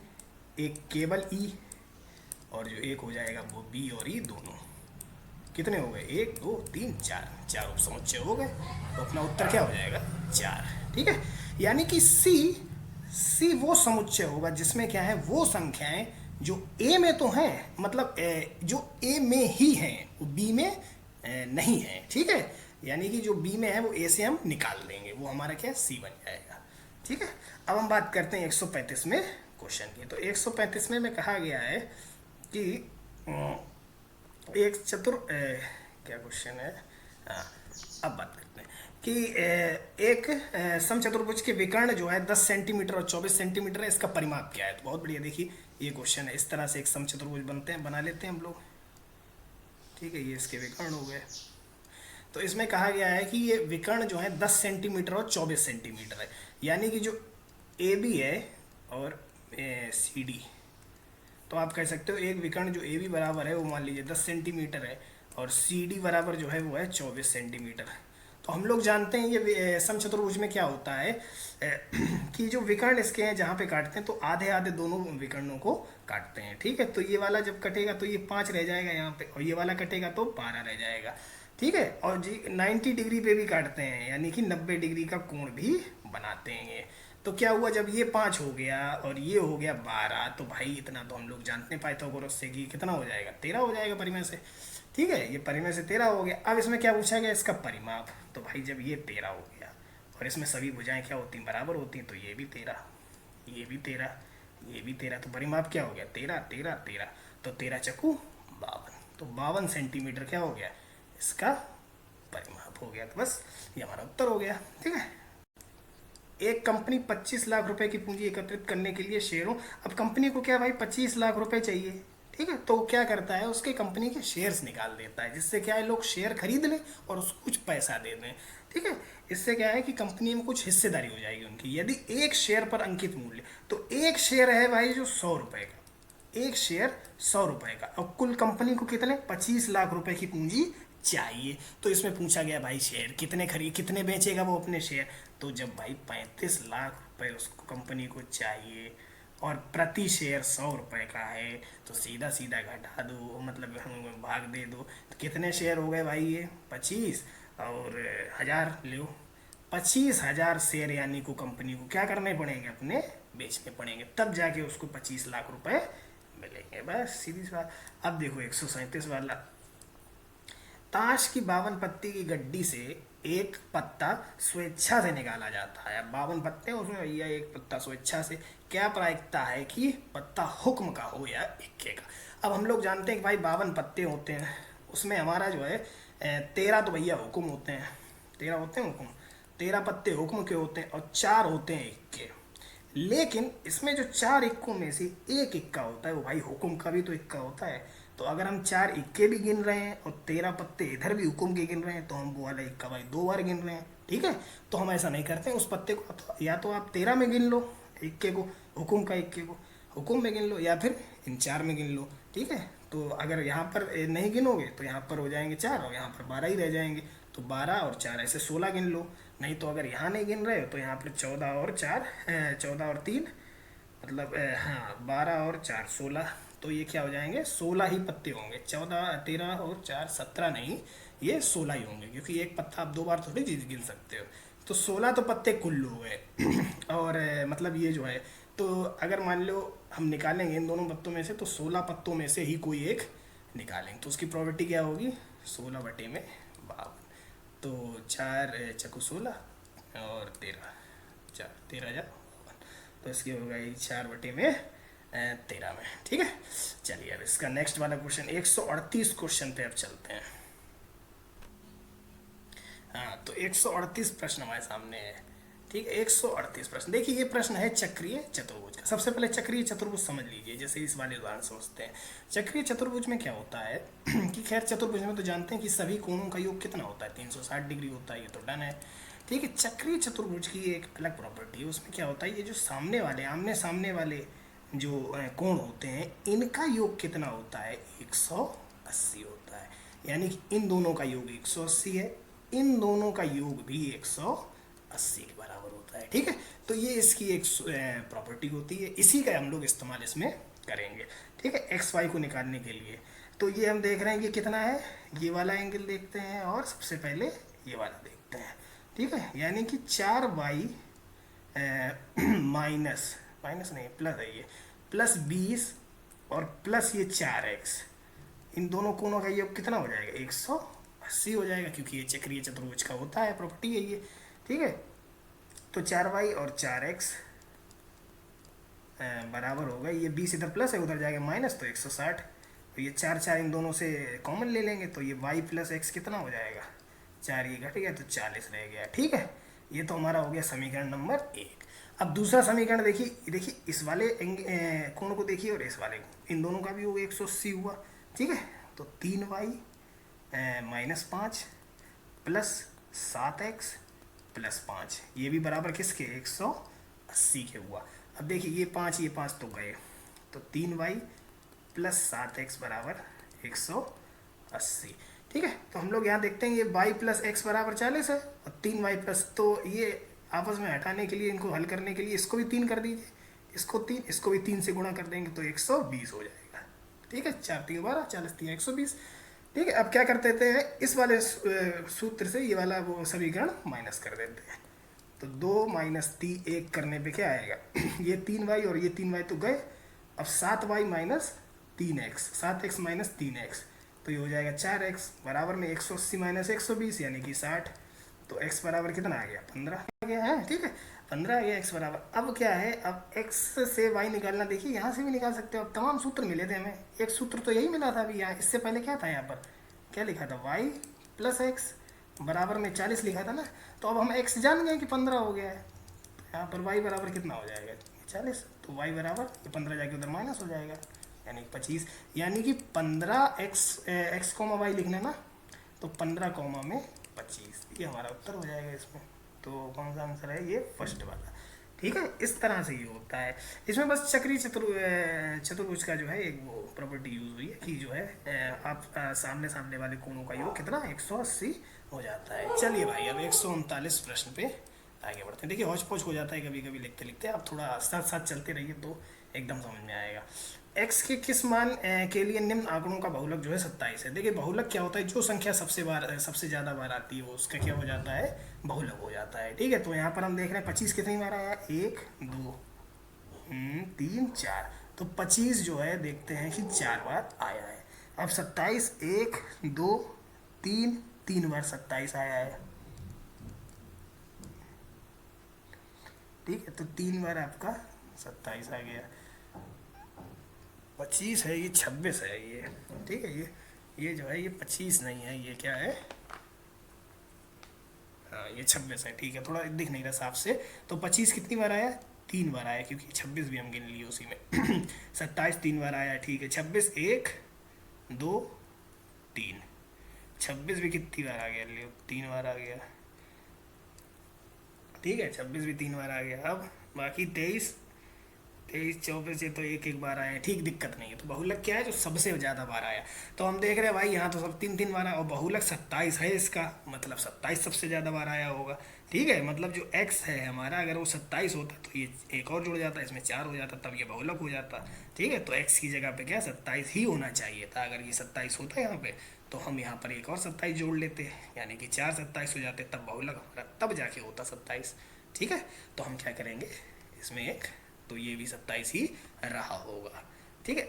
एक केवल ई, और जो एक हो जाएगा वो बी और ई दोनों। कितने हो गए? 1 2 3 4, 4 उप समुच्चय हो गए। तो अपना उत्तर क्या हो जाएगा? 4। ठीक है, यानी कि सी वो समुच्चय होगा जिसमें क्या है, वो संख्याएं जो ए में तो हैं, मतलब जो ए में ही हैं, वो बी में नहीं है। ठीक है, यानी कि जो बी में है वो ए से हम निकाल देंगे, वो हमारा क्या है? सी बन जाएगा। ठीक है, अब हम बात करते हैं 135 में क्वेश्चन की। तो 135 में कहा गया है कि एक क्या क्वेश्चन है, हाँ, अब बात करते हैं कि एक समचतुर्भुज के विकर्ण जो है 10 सेंटीमीटर और 24 सेंटीमीटर है, इसका परिमाप क्या है? तो बहुत बढ़िया, देखिए ये क्वेश्चन है। इस तरह से एक समचतुर्भुज बना लेते हैं हम लोग। ठीक है, ये इसके विकर्ण हो गए। तो इसमें कहा गया है कि ये विकर्ण जो है 10 सेंटीमीटर और 24 सेंटीमीटर है, यानी कि जो ए बी है और सी डी, तो आप कह सकते हो एक विकर्ण जो ए बी बराबर है वो मान लीजिए 10 सेंटीमीटर है, और सी डी बराबर जो है वो है 24 सेंटीमीटर। तो हम लोग जानते हैं ये समचतुर्भुज में क्या होता है कि जो विकर्ण इसके हैं जहाँ पे काटते हैं तो आधे आधे दोनों विकर्णों को काटते हैं। ठीक है, तो ये वाला जब कटेगा तो ये 5 रह जाएगा यहाँ पे, और ये वाला कटेगा तो 12 रह जाएगा। ठीक है, और जी 90 डिग्री पे भी काटते हैं, यानी कि 90 डिग्री का कोण भी बनाते हैं ये। तो क्या हुआ, जब ये 5 हो गया और ये हो गया 12, तो भाई इतना तो हम लोग जानते हैं पाइथागोरस से कि कितना हो जाएगा? 13 हो जाएगा परिमेय से। ठीक है, ये परिमेय से 13 हो गया। अब इसमें क्या पूछा गया? इसका परिमाप। तो भाई जब ये 13 हो गया और इसमें सभी भुजाएं क्या होती हैं? बराबर होती हैं, तो ये भी 13, ये भी 13, ये भी 13, तो परिमाप क्या हो गया? 13 13 13, तो 13 चक्कू 52, तो 52 सेंटीमीटर क्या हो गया? इसका परिमाप हो गया। तो बस ये हमारा उत्तर हो गया। ठीक है, एक कंपनी 25 लाख रुपए की पूंजी एकत्रित करने के लिए शेयरों, अब कंपनी को क्या भाई 25 लाख रुपए चाहिए। ठीक है, तो क्या करता है, उसके कंपनी के शेयर्स निकाल देता है, जिससे क्या है लोग शेयर खरीद लें और उसको कुछ पैसा दे दें। ठीक है, इससे क्या है कि कंपनी में कुछ हिस्सेदारी हो जाएगी उनकी। यदि एक शेयर पर अंकित मूल्य, तो एक शेयर है भाई जो 100 रुपए का, एक शेयर 100 रुपए का, और कुल कंपनी को कितने 25 लाख रुपए की पूंजी चाहिए। तो इसमें पूछा गया भाई शेयर कितने बेचेगा वो अपने शेयर। तो जब भाई 35 लाख रुपए उसको कंपनी को चाहिए और प्रति शेयर 100 रुपए का है, तो सीधा सीधा घटा दो, मतलब हम भाग दे दो, तो कितने शेयर हो गए भाई? ये 25 और 1000 लो, 25,000 शेयर, यानी को कंपनी को क्या करने पड़ेंगे? अपने बेचने पड़ेंगे, तब जाके उसको 25 लाख रुपए मिलेंगे। बस सीधी सी बात। अब देखो 137 वाला, ताश की 52 पत्ती की गड्डी से एक पत्ता स्वेच्छा से निकाला जाता है। 52 पत्ते हैं उसमें भैया, एक पत्ता स्वेच्छा से, क्या प्रायिकता है कि पत्ता हुक्म का हो या इक्के का? अब हम लोग जानते हैं कि भाई 52 पत्ते होते हैं, उसमें हमारा जो है 13 तो भैया हुक्म होते हैं, 13 होते हैं हुक्म, 13 पत्ते हुक्म के होते हैं और 4 होते हैं इक्के। लेकिन इसमें जो 4 इक्कों में से एक इक्का होता है, वो भाई हुक्म का भी तो इक्का होता है। तो अगर हम 4 इक्के भी गिन रहे हैं और 13 पत्ते इधर भी हुक्म के गिन रहे हैं, तो हम वो वाला इक्का भाई 2 बार गिन रहे हैं। ठीक है, तो हम ऐसा नहीं करते हैं। उस पत्ते को या तो आप 13 में गिन लो इक्के को, हुक्म का इक्के को हुक्म में गिन लो, या फिर इन 4 में गिन लो। ठीक है, तो अगर यहाँ पर नहीं गिनोगे तो यहाँ पर हो जाएंगे 4 और यहाँ पर 12 ही रह जाएंगे, तो 12 और 4 ऐसे 16 गिन लो। नहीं तो अगर यहाँ नहीं गिन रहे हो तो यहाँ पर 14 और 4 14 और 3 मतलब हाँ 12 और 4 16, तो ये क्या हो जाएंगे? 16 ही पत्ते होंगे। 14 13 और 4 17 नहीं, ये 16 ही होंगे, क्योंकि एक पत्ता आप 2 बार थोड़ी चीज गिन सकते हो। तो 16 तो पत्ते कुल हो गए और मतलब ये जो है, तो अगर मान लो हम निकालेंगे इन दोनों पत्तों में से, तो 16 पत्तों में से ही कोई एक निकालेंगे, तो उसकी प्रोबेबिलिटी क्या होगी? 16 बटे में 52, तो 4 चक्कू 16 और 13, 4 13 जा, तो इसकी हो गई 4 बटे में 13 में। ठीक है, चलिए अब इसका नेक्स्ट वाला क्वेश्चन 138 क्वेश्चन पे अब चलते हैं। हाँ, तो 138 प्रश्न हमारे सामने है। ठीक है, 138 प्रश्न। देखिए ये प्रश्न है चक्रीय चतुर्भुज का। सबसे पहले चक्रीय चतुर्भुज समझ लीजिए, जैसे इस वाले उदाहरण समझते हैं। चक्रीय चतुर्भुज में क्या होता है कि खैर चतुर्भुज में तो जानते हैं कि सभी कोणों का योग कितना होता है? 360 डिग्री होता है, ये तो डन है। ठीक है। चक्रीय चतुर्भुज की एक अलग प्रॉपर्टी है, उसमें क्या होता है, ये जो सामने वाले आमने सामने वाले जो कोण होते हैं इनका योग कितना होता है, 180 होता है। यानी कि इन दोनों का योग 180 है, इन दोनों का योग भी 180 के बराबर होता है। ठीक है, तो ये इसकी एक प्रॉपर्टी होती है, इसी का हम लोग इस्तेमाल इसमें करेंगे। ठीक है, एक्स वाई को निकालने के लिए। तो ये हम देख रहे हैं कि कितना है, ये वाला एंगल देखते हैं और सबसे पहले ये वाला देखते हैं। ठीक है, यानी कि 4y माइनस माइनस नहीं प्लस है ये, प्लस 20 और प्लस ये 4x, इन दोनों कोणों का योग कितना हो जाएगा, 180 हो जाएगा, क्योंकि ये चक्रीय चतुर्भुज का होता है, प्रॉपर्टी है ये। ठीक है, तो 4y और 4x बराबर होगा, ये 20 इधर प्लस है उधर जाएगा माइनस, तो 160। तो ये 4 इन दोनों से कॉमन ले लेंगे, तो ये y प्लस एक्स कितना हो जाएगा, 4 ये घट गया तो 40 रह गया। ठीक है, ये तो हमारा हो गया समीकरण नंबर 1। अब दूसरा समीकरण देखिए, देखिए इस वाले कोण को देखिए और इस वाले को, इन दोनों का भी होगा 180 हुआ। ठीक है, तो 3y minus 5 plus 7x plus 5, ये भी बराबर किसके, 180 के हुआ। अब देखिए ये 5 तो गए, तो 3y प्लस 7x बराबर 180। ठीक है, तो हम लोग यहाँ देखते हैं ये y प्लस एक्स बराबर 40 है और 3y प्लस, तो ये आपस में हटाने के लिए, इनको हल करने के लिए इसको भी 3 कर दीजिए, इसको 3, इसको भी 3 से गुणा कर देंगे तो 120 हो जाएगा। ठीक है, 4 3 12 40 3 120। ठीक है, अब क्या कर देते हैं, इस वाले सूत्र से ये वाला वो समीकरण माइनस कर देते हैं, तो 2 माइनस 3 1 करने पे क्या आएगा ये 3y और ये 3y तो गए, अब 7y minus 3x, 7x minus 3x, तो ये हो जाएगा 4x बराबर में 180 माइनस 120 यानी कि 60। तो x बराबर कितना आ गया, 15 आ गया है। ठीक है, 15 आ गया x बराबर। अब क्या है, अब x से y निकालना, देखिए यहाँ से भी निकाल सकते हो, अब तमाम सूत्र मिले थे हमें, एक सूत्र तो यही मिला था अभी यहाँ, इससे पहले क्या था, यहाँ पर क्या लिखा था, y प्लस एक्स बराबर में 40 लिखा था ना, तो अब हम x जान गए कि 15 हो गया है, यहाँ पर y बराबर कितना हो जाएगा, 40, तो y बराबर 15 जाके उधर माइनस हो जाएगा, यानी 25, यानी कि 15 x कॉमा वाई लिखना ना, तो 15 कॉमा में 25, ये हमारा उत्तर हो जाएगा इसमें। तो कौन सा आंसर है, ये फर्स्ट वाला। ठीक है, इस तरह से ये होता है। इसमें बस चक्रीय चतुर्भुज का जो है एक वो प्रॉपर्टी यूज हुई है कि जो है आप सामने सामने वाले कोणों का योग कितना, 180 हो जाता है। चलिए भाई, अब 139 प्रश्न पे आगे बढ़ते हैं। देखिए हौच पौच हो जाता है कभी कभी लिखते लिखते, आप थोड़ा साथ साथ चलते रहिए तो एकदम समझ में आएगा। x के किस मान के लिए निम्न आंकड़ों का बहुलक जो है 27 है। देखिए बहुलक क्या होता है, जो संख्या सबसे ज़्यादा बार आती है वो उसका क्या हो जाता है, बहुलक हो जाता है। ठीक है, तो यहाँ पर हम देख रहे हैं 25 कितनी बार आया, 1 2 3 4, तो 25 जो है देखते हैं कि 4 बार आया है। अब 27 1 2 3 बार 27 आया है। ठीक है, तो 3 बार आपका 27 आ गया। 25 है ये, 26 है ये। ठीक है, ये जो है ये 25 नहीं है, ये क्या है, हाँ ये 26 है। ठीक है, थोड़ा दिख नहीं रहा साफ से। तो 25 कितनी बार आया, 3 बार आया, क्योंकि 26 भी हम गिन लिए उसी में 27 3 बार आया। ठीक है, 26 1 2 3, 26 भी कितनी बार आ गया, लियो 3 बार आ गया। ठीक है, 26 भी 3 बार आ गया। अब बाकी 23 24 ये तो एक बार आए हैं, ठीक, दिक्कत नहीं है। तो बहुलक क्या है, जो सबसे ज़्यादा बार आया। तो हम देख रहे हैं भाई यहाँ तो सब 3 बार आया, और बहुलक 27 है इसका, मतलब 27 सबसे ज़्यादा बार आया होगा। ठीक है, मतलब जो x है हमारा, अगर वो 27 होता तो ये एक और जुड़ जाता, इसमें 4 हो जाता, तब ये बहुलक हो जाता। ठीक है, तो x की जगह पे क्या 27 ही होना चाहिए था। अगर ये 27 होता यहाँ पे, तो हम यहाँ पर एक और 27 जोड़ लेते, यानी कि 4 27 हो जाते, तब बहुलक हमारा तब जाके होता 27। ठीक है, तो हम क्या करेंगे इसमें एक, तो ये भी 27 ही रहा होगा। ठीक है,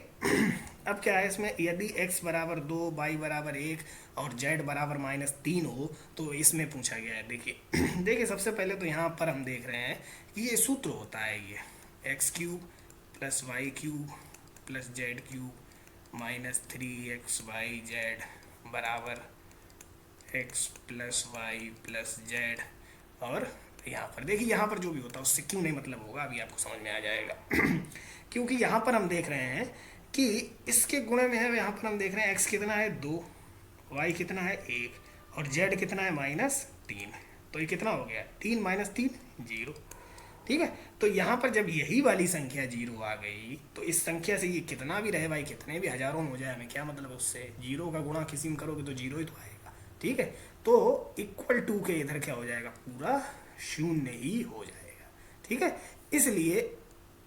अब क्या है इसमें, यदि x बराबर 2 y बराबर 1 और z बराबर -3 हो, तो इसमें पूछा गया है। देखिए देखिए सबसे पहले तो यहाँ पर हम देख रहे हैं कि ये सूत्र होता है, ये x³ + y³ + z³ -3xyz बराबर x + y + z। और यहाँ पर देखिए, यहाँ पर जो भी होता है उससे क्यों नहीं मतलब होगा, अभी आपको समझ में आ जाएगा क्योंकि यहाँ पर हम देख रहे हैं कि इसके गुणे में है, यहाँ पर हम देख रहे हैं x कितना है 2, y कितना है 1 और z कितना है -3। तो ये कितना हो गया, 3 माइनस 3 0। ठीक है, तो यहाँ पर जब यही वाली संख्या 0 आ गई तो इस संख्या से ये कितना भी रहे भाई, कितने भी हजारों में हो जाए, हमें क्या मतलब उससे, 0 का गुणा किसी में करोगे तो 0 ही तो आएगा। ठीक है, तो इक्वल टू के इधर क्या हो जाएगा, पूरा शून्य ही हो जाएगा। ठीक है, इसलिए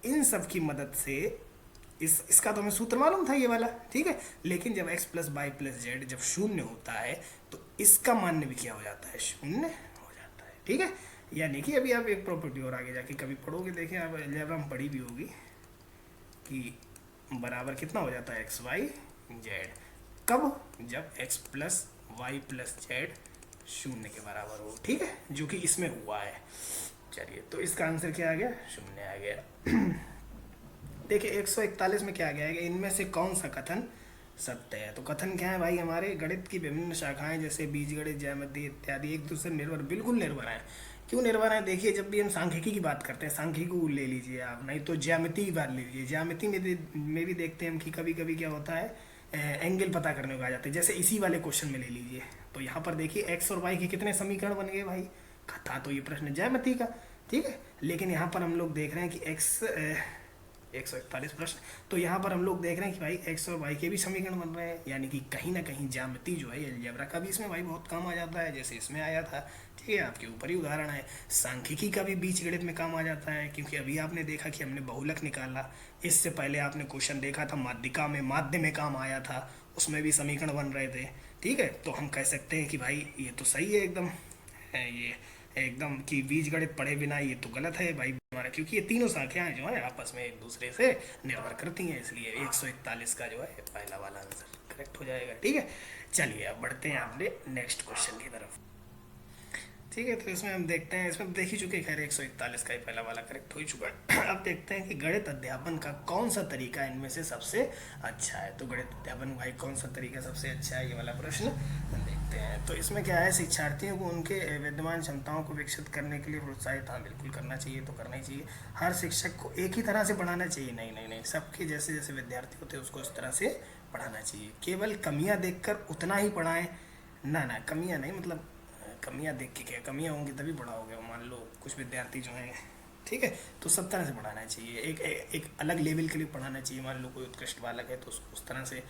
इन सब की मदद से इसका तो हमें सूत्र मालूम था ये वाला। ठीक है, लेकिन जब x plus y plus z जब शून्य होता है तो इसका मान्य भी क्या हो जाता है, शून्य हो जाता है। ठीक है, यानी कि अभी आप एक प्रॉपर्टी और आगे जाके कभी पढ़ोगे, देखें आप अलजेब्रा में पढ़ी भी होगी कि बराबर कितना हो जाता है एक्स वाई जेड, कब, जब x plus y plus z शून्य के बराबर हो। ठीक है, जो कि इसमें हुआ है। चलिए, तो इसका आंसर क्या आ गया, शून्य आ गया। देखिए 141 में क्या आ गया है, इनमें से कौन सा कथन सत्य है। तो कथन क्या है भाई, हमारे गणित की विभिन्न शाखाएं जैसे बीजगणित, ज्यामिति इत्यादि एक दूसरे निर्भर, बिल्कुल निर्भर हैं। क्यों निर्भर हैं, देखिए जब भी हम सांख्यिकी की बात करते हैं, सांख्यिकी को ले लीजिए आप, नहीं तो ज्यामिति की बात ले लीजिए, ज्यामिति में भी देखते हैं हम कि कभी कभी क्या होता है, एंगल पता करने को आ जाते हैं। जैसे इसी वाले क्वेश्चन में ले लीजिए, तो यहाँ पर देखिए एक्स और वाई के कितने समीकरण बन गए भाई, था तो ये प्रश्न ज्यामिति का। ठीक है, लेकिन यहाँ पर हम लोग देख रहे हैं कि 141 प्रश्न, तो यहाँ पर हम लोग देख रहे हैं कि भाई एक्स और वाई के भी समीकरण बन रहे हैं, यानी कि कहीं ना कहीं ज्यामिति जो है अलजेब्रा का भी इसमें भाई बहुत काम आ जाता है, जैसे इसमें आया था। ठीक है, आपके ऊपर ही उदाहरण है। सांख्यिकी का भी बीजगणित में काम आ जाता है, क्योंकि अभी आपने देखा कि हमने बहुलक निकाला, इससे पहले आपने क्वेश्चन देखा था माध्यिका में, माध्य में काम आया था, उसमें भी समीकरण बन रहे थे। ठीक है, तो हम कह सकते हैं कि भाई ये तो सही है एकदम, ये एकदम कि बीजगणित पढ़े बिना ये तो गलत है भाई हमारा, क्योंकि ये तीनों संख्याएं जो है आपस में एक दूसरे से निर्भर करती हैं, इसलिए 141 का जो है पहला वाला आंसर करेक्ट हो जाएगा। ठीक है, चलिए अब बढ़ते हैं अपने नेक्स्ट क्वेश्चन की तरफ। ठीक है, तो इसमें हम देखते हैं, इसमें देख ही चुके, खैर 141 का ही पहला वाला करेक्ट हो ही चुका है। अब देखते हैं कि गणित अध्यापन का कौन सा तरीका इनमें से सबसे अच्छा है। तो गणित अध्यापन भाई कौन सा तरीका सबसे अच्छा है, ये वाला प्रश्न देखते हैं। तो इसमें क्या है, शिक्षार्थियों को उनके विद्यमान क्षमताओं को विकसित करने के लिए प्रोत्साहित, हाँ बिल्कुल करना चाहिए, तो करना ही चाहिए। हर शिक्षक को एक ही तरह से पढ़ाना चाहिए, नहीं नहीं नहीं, सबके जैसे जैसे विद्यार्थी होते हैं उसको उस तरह से पढ़ाना चाहिए। केवल कमियाँ देखकर उतना ही पढ़ाएं, ना ना कमियाँ नहीं, मतलब कमियाँ देख के क्या, कमियाँ होंगी तभी पढ़ाओगे। मान लो कुछ विद्यार्थी जो हैं, ठीक है, तो सब तरह से पढ़ाना चाहिए, एक अलग लेवल के लिए पढ़ाना चाहिए। मान लो कोई उत्कृष्ट बालक है तो उसको उस तरह से,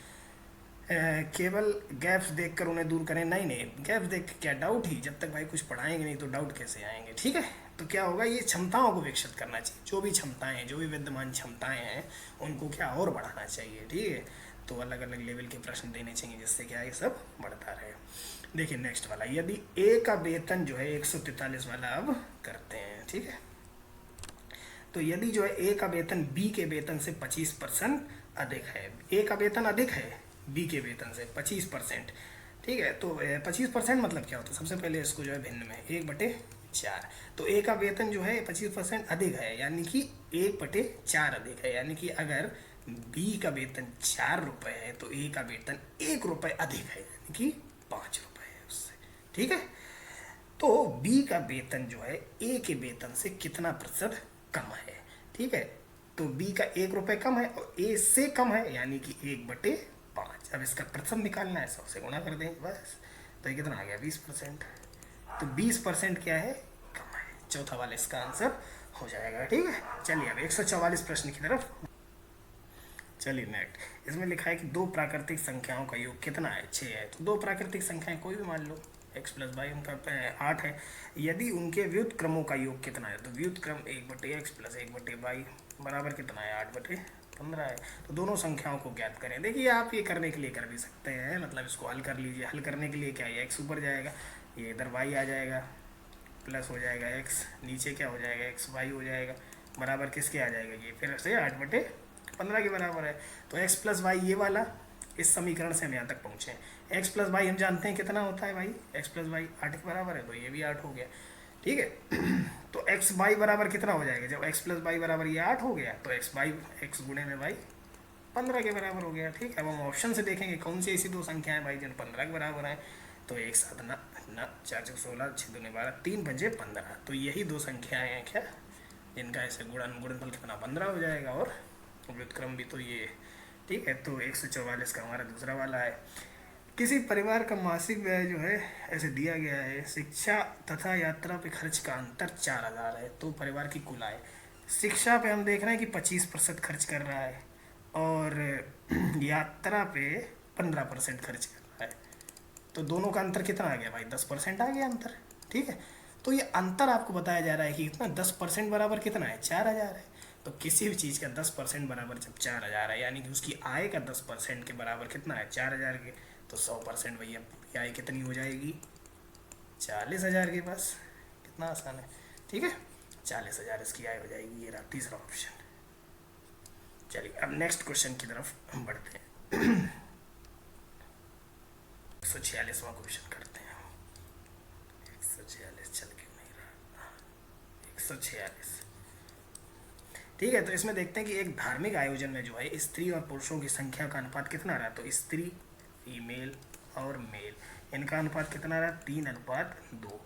केवल गैप्स देखकर उन्हें दूर करें, नहीं नहीं, गैप्स देख के क्या, डाउट ही, जब तक भाई कुछ पढ़ाएंगे नहीं तो डाउट कैसे आएंगे। ठीक है, तो क्या होगा, ये क्षमताओं को विकसित करना चाहिए, जो भी क्षमताएं हैं, जो भी विद्यमान क्षमताएं हैं उनको क्या और बढ़ाना चाहिए। ठीक है, तो अलग अलग लेवल के प्रश्न देने चाहिए, जिससे क्या ये सब बढ़ता रहे। देखिए नेक्स्ट वाला, यदि ए का वेतन जो है 143 वाला अब करते हैं। ठीक है, तो यदि जो है ए का वेतन बी के वेतन से 25% अधिक है, ए का वेतन अधिक है बी के वेतन से 25%। ठीक है, तो 25% मतलब क्या होता है, सबसे पहले इसको जो है भिन्न में 1/4, तो ए का वेतन जो है 25% अधिक है, यानी कि 1/4 अधिक है, यानी कि अगर बी का वेतन 4 रुपये है तो ए का वेतन 1 रुपये अधिक है, यानी कि 5 रुपये है उससे। ठीक है, तो बी का वेतन जो है ए के वेतन से कितना प्रतिशत कम है। ठीक है, तो बी का 1 रुपये कम है और ए से कम है, यानी कि 1/5। अब इसका प्रतिशत निकालना है, 100 से गुणा कर देंगे बस, तो ये कितना आ गया, 20%। तो 20% क्या है, कम है, चौथा वाला इसका आंसर हो जाएगा। ठीक है, चलिए अब 144 प्रश्न की तरफ चलिए। नेक्स्ट इसमें लिखा है कि दो प्राकृतिक संख्याओं का योग कितना है, 6 है। तो दो प्राकृतिक संख्याएं कोई भी मान लो, x प्लस वाई उनका 8 है, यदि उनके व्युत्क्रमों का योग कितना है, तो व्युत्क्रम 1/x प्लस 1/y बराबर कितना है, 8/15 है। तो दोनों संख्याओं को ज्ञात करें। देखिए आप ये करने के लिए कर भी सकते हैं, मतलब इसको हल कर लीजिए। हल करने के लिए क्या है, x ऊपर जाएगा, ये इधर y आ जाएगा, प्लस हो जाएगा x, नीचे क्या हो जाएगा, xy हो जाएगा, बराबर किसके आ जाएगा, ये फिर से 8/15 के बराबर है। तो x प्लस वाई ये वाला, इस समीकरण से हम यहाँ तक पहुँचे। x प्लस वाई हम जानते हैं कितना होता है भाई, x प्लस वाई 8 के बराबर है, तो ये भी 8 हो गया। ठीक है, तो x वाई बराबर कितना हो जाएगा, जब x प्लस वाई बराबर ये 8 हो गया तो x गुणे में वाई 15 के बराबर हो गया। ठीक है, अब हम ऑप्शन से देखेंगे कौन सी ऐसी दो संख्याएं भाई जिन 15 के बराबर हैं। तो एक साथ ना 4 चौक 16, 6 दूने 12, 3 पंजे 15, तो यही दो संख्याएं हैं क्या जिनका ऐसे गुणनफल कितना 15 हो जाएगा, और व्युत्क्रम भी तो ये। ठीक है, तो 144 का हमारा दूसरा वाला है। किसी परिवार का मासिक व्यय जो है ऐसे दिया गया है, शिक्षा तथा यात्रा पे खर्च का अंतर 4,000 है, तो परिवार की कुल आय। शिक्षा पे हम देख रहे हैं कि 25% खर्च कर रहा है और यात्रा पे 15% खर्च कर रहा है। तो दोनों का अंतर कितना आ गया भाई? 10% आ गया अंतर। ठीक है, तो ये अंतर आपको बताया जा रहा है कि कितना, 10% बराबर कितना है? 4,000 है। तो किसी भी चीज़ का 10% बराबर जब 4,000 है, यानी कि उसकी आय का 10% के बराबर कितना है? 4,000 के। तो 100% भैया पूरी आय कितनी हो जाएगी? 40,000 के पास। कितना आसान है। ठीक है, 40,000 इसकी आय हो जाएगी। ये रहा तीसरा ऑप्शन। चलिए अब नेक्स्ट क्वेश्चन की तरफ हम बढ़ते हैं। 146वां क्वेश्चन करते हैं। 146 चल क्यों नहीं रहा? 146। ठीक है, तो इसमें देखते हैं कि एक धार्मिक आयोजन में जो है स्त्री और पुरुषों की संख्या का अनुपात कितना रहा? तो स्त्री, फीमेल और मेल, इनका अनुपात कितना रहा? 3:2।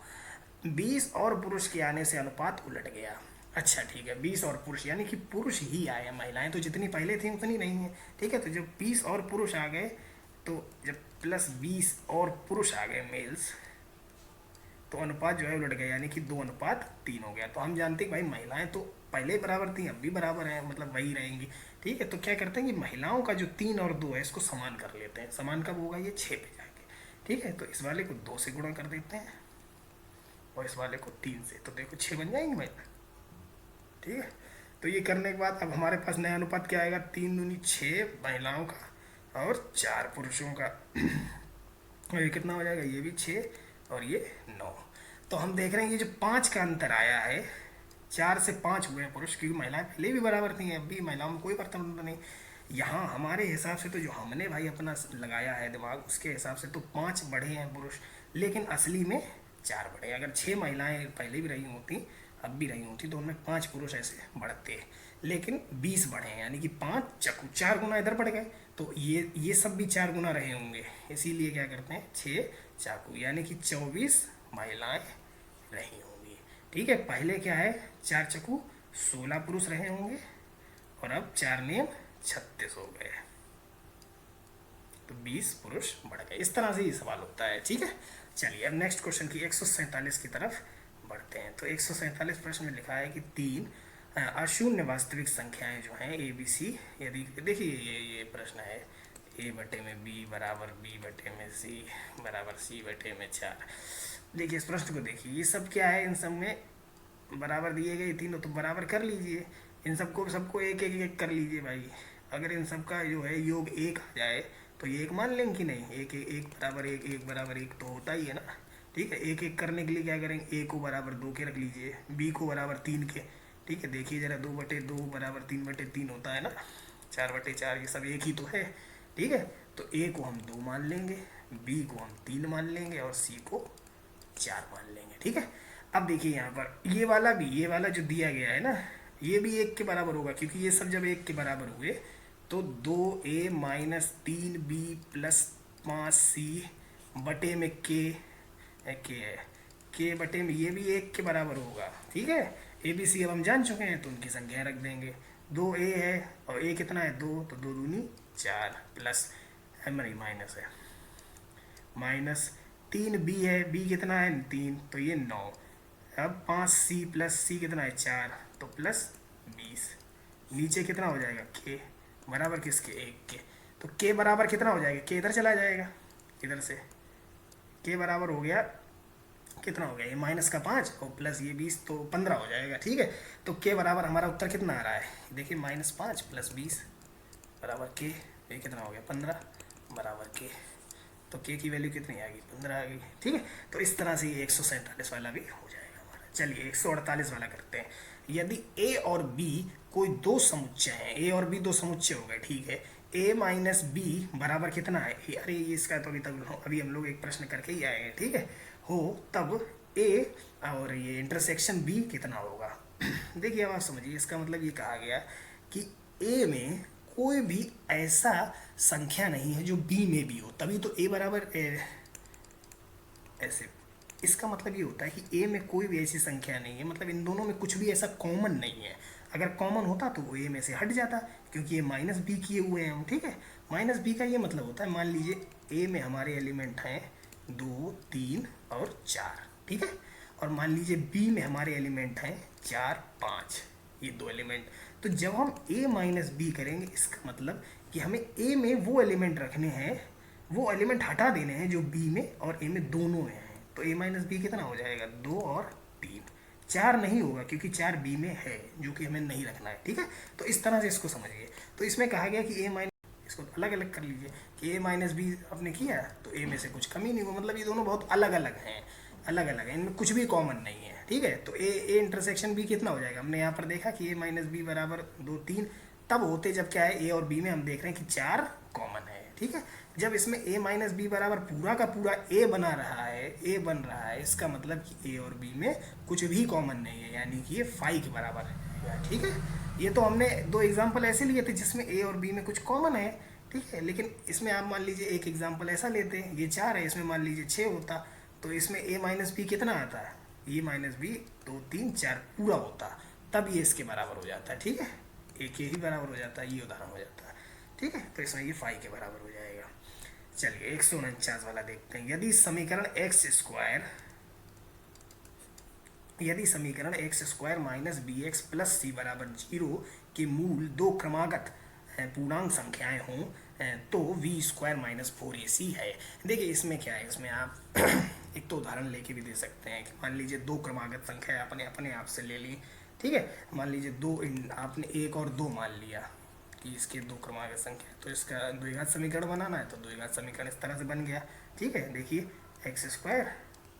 20 और पुरुष के आने से अनुपात उलट गया। अच्छा ठीक है, 20 और पुरुष, यानी कि पुरुष ही आए हैं, महिलाएं तो जितनी पहले थी उतनी नहीं है। ठीक है, तो जब 20 और पुरुष आ गए, तो जब प्लस 20 और पुरुष आ गए मेल्स, तो अनुपात जो है उलट गया, यानी कि 2:3 हो गया। तो हम जानते हैं भाई महिलाएं तो पहले ही बराबर थी, अब भी बराबर हैं, मतलब वही रहेंगी। ठीक है, तो क्या करते हैं कि महिलाओं का जो 3 और 2 है इसको समान कर लेते हैं। समान कब होगा? ये 6 पे जाके। ठीक है, तो इस वाले को 2 से गुणा कर देते हैं और इस वाले को 3 से, तो देखो 6 बन जाएंगे भाई। ठीक है, तो ये करने के बाद अब हमारे पास नया अनुपात क्या आएगा? 3 दूनी 6 महिलाओं का और 4 पुरुषों का। और ये कितना हो जाएगा? ये भी 6 और ये 9। तो हम देख रहे हैं ये जो 5 का अंतर आया है, 4 से 5 हुए हैं पुरुष, क्योंकि महिलाएं पहले भी बराबर थी, अब भी महिलाओं में कोई बर्तन नहीं। यहाँ हमारे हिसाब से तो जो हमने भाई अपना लगाया है दिमाग, उसके हिसाब से तो 5 बढ़े हैं पुरुष, लेकिन असली में 4 बढ़े। अगर 6 महिलाएं पहले भी रही होती, अब भी रही होती, तो उनमें 5 पुरुष ऐसे बढ़ते, लेकिन 20 बढ़े हैं, यानी कि 5 चक्कू 4 गुना इधर बढ़ गए। तो ये सब भी 4 गुना रहे होंगे, इसीलिए क्या करते हैं 6 चाकू, यानी कि 24 महिलाएं रही होंगी। ठीक है, पहले क्या है? 4 चक्कू 16 पुरुष रहे होंगे और अब 4 नियम 36 हो गए, तो 20 पुरुष बढ़ गए। इस तरह से ये सवाल होता है। ठीक है, चलिए अब नेक्स्ट क्वेश्चन की 147 की तरफ बढ़ते हैं। तो 147 प्रश्न में लिखा है कि 3 अशून्य वास्तविक संख्याएं जो हैं ए बी सी, यदि देखिए ये प्रश्न है ए बटे में बी बराबर बी बटे में सी बराबर सी बटे में 4। देखिए इस प्रश्न को देखिए, ये सब क्या है? इन सब में बराबर दिए गए तीनों, तो बराबर कर लीजिए। इन सबको एक एक एक कर लीजिए भाई। अगर इन सब का जो है योग 1 आ जाए तो ये 1 मान लेंगे कि नहीं? एक एक बराबर एक, एक बराबर एक तो होता ही है ना। ठीक है, एक एक करने के लिए क्या करेंगे? ए को बराबर 2 के रख लीजिए, बी को बराबर 3 के। ठीक है, देखिए जरा 2/2 बराबर 3/3 होता है ना, 4/4 ये सब एक ही तो है। ठीक है, तो ए को हम 2 मान लेंगे, बी को हम 3 मान लेंगे और सी को 4 मान लेंगे। ठीक है, अब देखिए यहाँ पर ये वाला जो दिया गया है ना, ये भी 1 के बराबर होगा, क्योंकि ये सब जब 1 के बराबर हुए तो 2a minus 3b plus 5c बटे में के है, के बटे में ये भी 1 के बराबर होगा। ठीक है, ए बी सी अब हम जान चुके हैं, तो उनकी संख्या रख देंगे। 2a है और a कितना है? 2, तो 2 दूनी 4 प्लस माइनस है, माइनस 3b है, b कितना है? 3, तो ये 9। अब 5c प्लस c कितना है? 4, तो प्लस 20। नीचे कितना हो जाएगा? k बराबर किसके? 1 के। तो k बराबर कितना हो जाएगा? k इधर चला जाएगा, इधर से k बराबर हो गया, कितना हो गया? ये माइनस का 5 और प्लस ये 20, तो 15 हो जाएगा। ठीक है, तो k बराबर हमारा उत्तर कितना आ रहा है? देखिए -5 प्लस 20 बराबर k, ये कितना हो गया? 15 बराबर k। तो k की वैल्यू कितनी आ गई? 15 आ गई। ठीक है, तो इस तरह से ये 147 वाला भी हो जाएगा हमारा। चलिए 148 वाला करते हैं। यदि a और b कोई 2 समुच्चय हैं, a और b 2 समुच्चय हो गए। ठीक है, a माइनस बी बराबर कितना है? अरे इसका तो अभी हम लोग एक प्रश्न करके ही आए हैं। ठीक है, हो तब a और ये इंटरसेक्शन b कितना होगा? देखिए अब आप समझिए, इसका मतलब ये कहा गया कि a में कोई भी ऐसा संख्या नहीं है जो b में भी हो, तभी तो a बराबर ऐसे। इसका मतलब ये होता है कि a में कोई भी ऐसी संख्या नहीं है, मतलब इन दोनों में कुछ भी ऐसा कॉमन नहीं है। अगर कॉमन होता तो वो ए में से हट जाता, क्योंकि ये माइनस बी किए हुए हैं हम, ठीक है। माइनस बी का ये मतलब होता है, मान लीजिए ए में हमारे एलिमेंट हैं 2, 3 और 4, ठीक है, और मान लीजिए बी में हमारे एलिमेंट हैं 4, 5, ये 2 एलिमेंट। तो जब हम a माइनस बी करेंगे, इसका मतलब कि हमें a में वो एलिमेंट रखने हैं, वो एलिमेंट हटा देने हैं जो b में और a में दोनों में हैं। तो a माइनस बी कितना हो जाएगा, 2 और 3, 4 नहीं होगा क्योंकि 4 b में है, जो कि हमें नहीं रखना है, ठीक है। तो इस तरह से इसको समझिए। तो इसमें कहा गया कि a माइनस, इसको अलग अलग कर लीजिए कि a माइनस बी आपने किया तो a में से कुछ कमी नहीं हुआ, मतलब ये दोनों बहुत अलग अलग हैं, अलग अलग है, इनमें कुछ भी कॉमन नहीं है, ठीक है। तो ए इंटरसेक्शन बी कितना हो जाएगा, हमने यहाँ पर देखा कि ए माइनस बी बराबर 2, 3 तब होते जब क्या है, ए और बी में हम देख रहे हैं कि 4 कॉमन है, ठीक है। जब इसमें ए माइनस बी बराबर पूरा का पूरा ए बना रहा है, ए बन रहा है, इसका मतलब कि ए और बी में कुछ भी कॉमन नहीं है, यानी कि ये 5 के बराबर है, ठीक है। ये तो हमने 2 एग्जाम्पल ऐसे लिए थे जिसमें ए और बी में कुछ कॉमन है, ठीक है। लेकिन इसमें आप मान लीजिए एक एग्जाम्पल ऐसा लेते हैं, ये 4 है, इसमें मान लीजिए 6 होता, तो इसमें a माइनस बी कितना आता है, ए माइनस बी 2, 3, 4 पूरा होता, तब ये इसके बराबर हो जाता है, ठीक है, ए के ही बराबर हो जाता है, ये उदाहरण हो जाता है, ठीक है। तो इसमें ये 5 के बराबर हो जाएगा। चलिए 149 वाला देखते हैं। यदि समीकरण x square minus b x plus c बराबर 0 के मूल 2 क्रमागत पूर्णांक संख्याएं हों तो वी स्क्वायर माइनस 4ac है। देखिए इसमें क्या है, इसमें आप एक तो उदाहरण लेके भी दे सकते हैं कि मान लीजिए 2 क्रमागत संख्या आपने अपने आप से ले ली, ठीक है। मान लीजिए 2 आपने 1 और 2 मान लिया कि इसके 2 क्रमागत संख्या, तो इसका द्विघात समीकरण बनाना है, तो द्विघात समीकरण इस तरह से बन गया, ठीक है। देखिए x square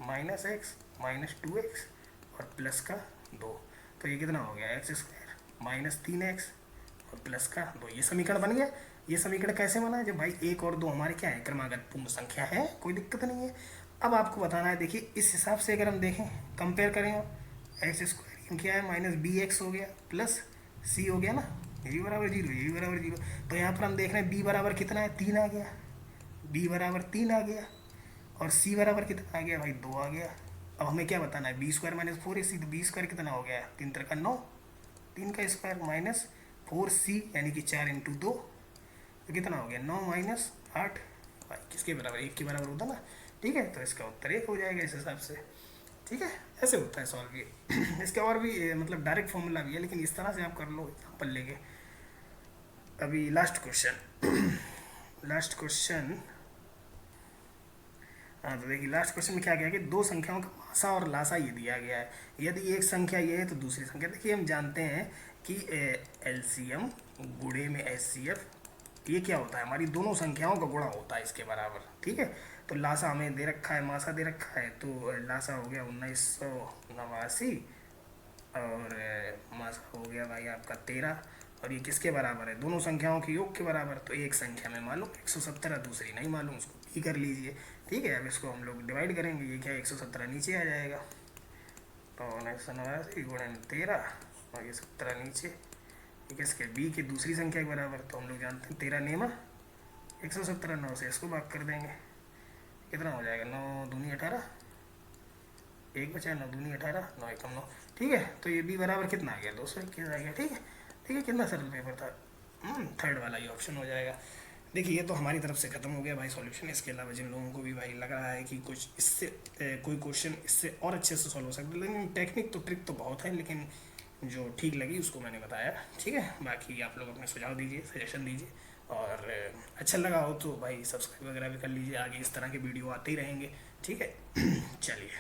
minus x minus 2x और प्लस का 2, तो ये कितना हो गया, एक्स स्क्वायर माइनस 3x और प्लस का 2, ये समीकरण बन गया। ये समीकरण कैसे बना है, जब भाई 1 और 2 हमारे क्या है, क्रमागत पूर्ण संख्या है, कोई दिक्कत नहीं है। अब आपको बताना है, देखिए इस हिसाब से अगर हम देखें, कंपेयर करें, एक्स स्क्वायर क्या है माइनस बी एक्स हो गया प्लस सी हो गया ना, ये बराबर 0, ये बराबर 0। तो यहाँ पर हम देख रहे हैं बी बराबर कितना है, 3 आ गया, बी बराबर 3 आ गया, और सी बराबर कितना आ गया भाई, 2 आ गया। अब हमें क्या बताना है, बी स्क्वायर माइनस 4ac, तो बी स्क्वायर कितना हो गया, 3 3 का 9, 3 का स्क्वायर माइनस 4c यानी कि 4 × 2, तो कितना हो गया 9 माइनस 8, भाई किसके बराबर, 1 के बराबर होता ना, ठीक है। तो इसका उत्तर 1 हो जाएगा इस हिसाब से, ठीक है। ऐसे होता है सॉल्व ये। इसका और भी मतलब डायरेक्ट फॉर्मूला भी है, लेकिन इस तरह से आप कर लो एग्जाम्पल लेके। अभी लास्ट क्वेश्चन हाँ, तो देखिए लास्ट क्वेश्चन में क्या गया कि 2 संख्याओं का मासा और लासा ये दिया गया है। यदि एक संख्या ये है तो दूसरी संख्या, देखिए हम जानते हैं कि एलसीएम गुणे में एचसीएफ, ये क्या होता है, हमारी दोनों संख्याओं का गुणा होता है इसके बराबर, ठीक है। तो लासा हमें दे रखा है, मासा दे रखा है, तो लासा हो गया 1989 और मासा हो गया भाई आपका 13, और ये किसके बराबर है, दोनों संख्याओं के योग के बराबर। तो एक संख्या में मालूम 117, दूसरी नहीं मालूम, उसको भी कर लीजिए, ठीक है। अब इसको हम लोग डिवाइड करेंगे, ये क्या 117 नीचे आ जाएगा, तो 1989 गुणे 13 और ये 17 नीचे, ठीक है। इसके बी की दूसरी संख्या के बराबर, तो हम लोग जानते हैं 13 नेमा 117, 9 से इसको भाग कर देंगे, कितना हो जाएगा 9 दूनी 18, 1 बचा 9 दूनी 18, 9 एकम 9, ठीक है। तो ये बी बराबर कितना आ गया 221 आ गया, ठीक है। ठीक है, कितना सरल पेपर था, थर्ड वाला ये ऑप्शन हो जाएगा। देखिए ये तो हमारी तरफ से ख़त्म हो गया भाई सॉल्यूशन। इसके अलावा जिन लोगों को भी भाई लग रहा है कि कुछ इससे कोई क्वेश्चन इससे और अच्छे से सॉल्व हो सकता है, लेकिन टेक्निक तो ट्रिक तो बहुत है, लेकिन जो ठीक लगी उसको मैंने बताया, ठीक है। बाकी आप लोग अपने सुझाव दीजिए, सजेशन दीजिए, और अच्छा लगा हो तो भाई सब्सक्राइब वगैरह भी कर लीजिए, आगे इस तरह के वीडियो आते ही रहेंगे, ठीक है। चलिए।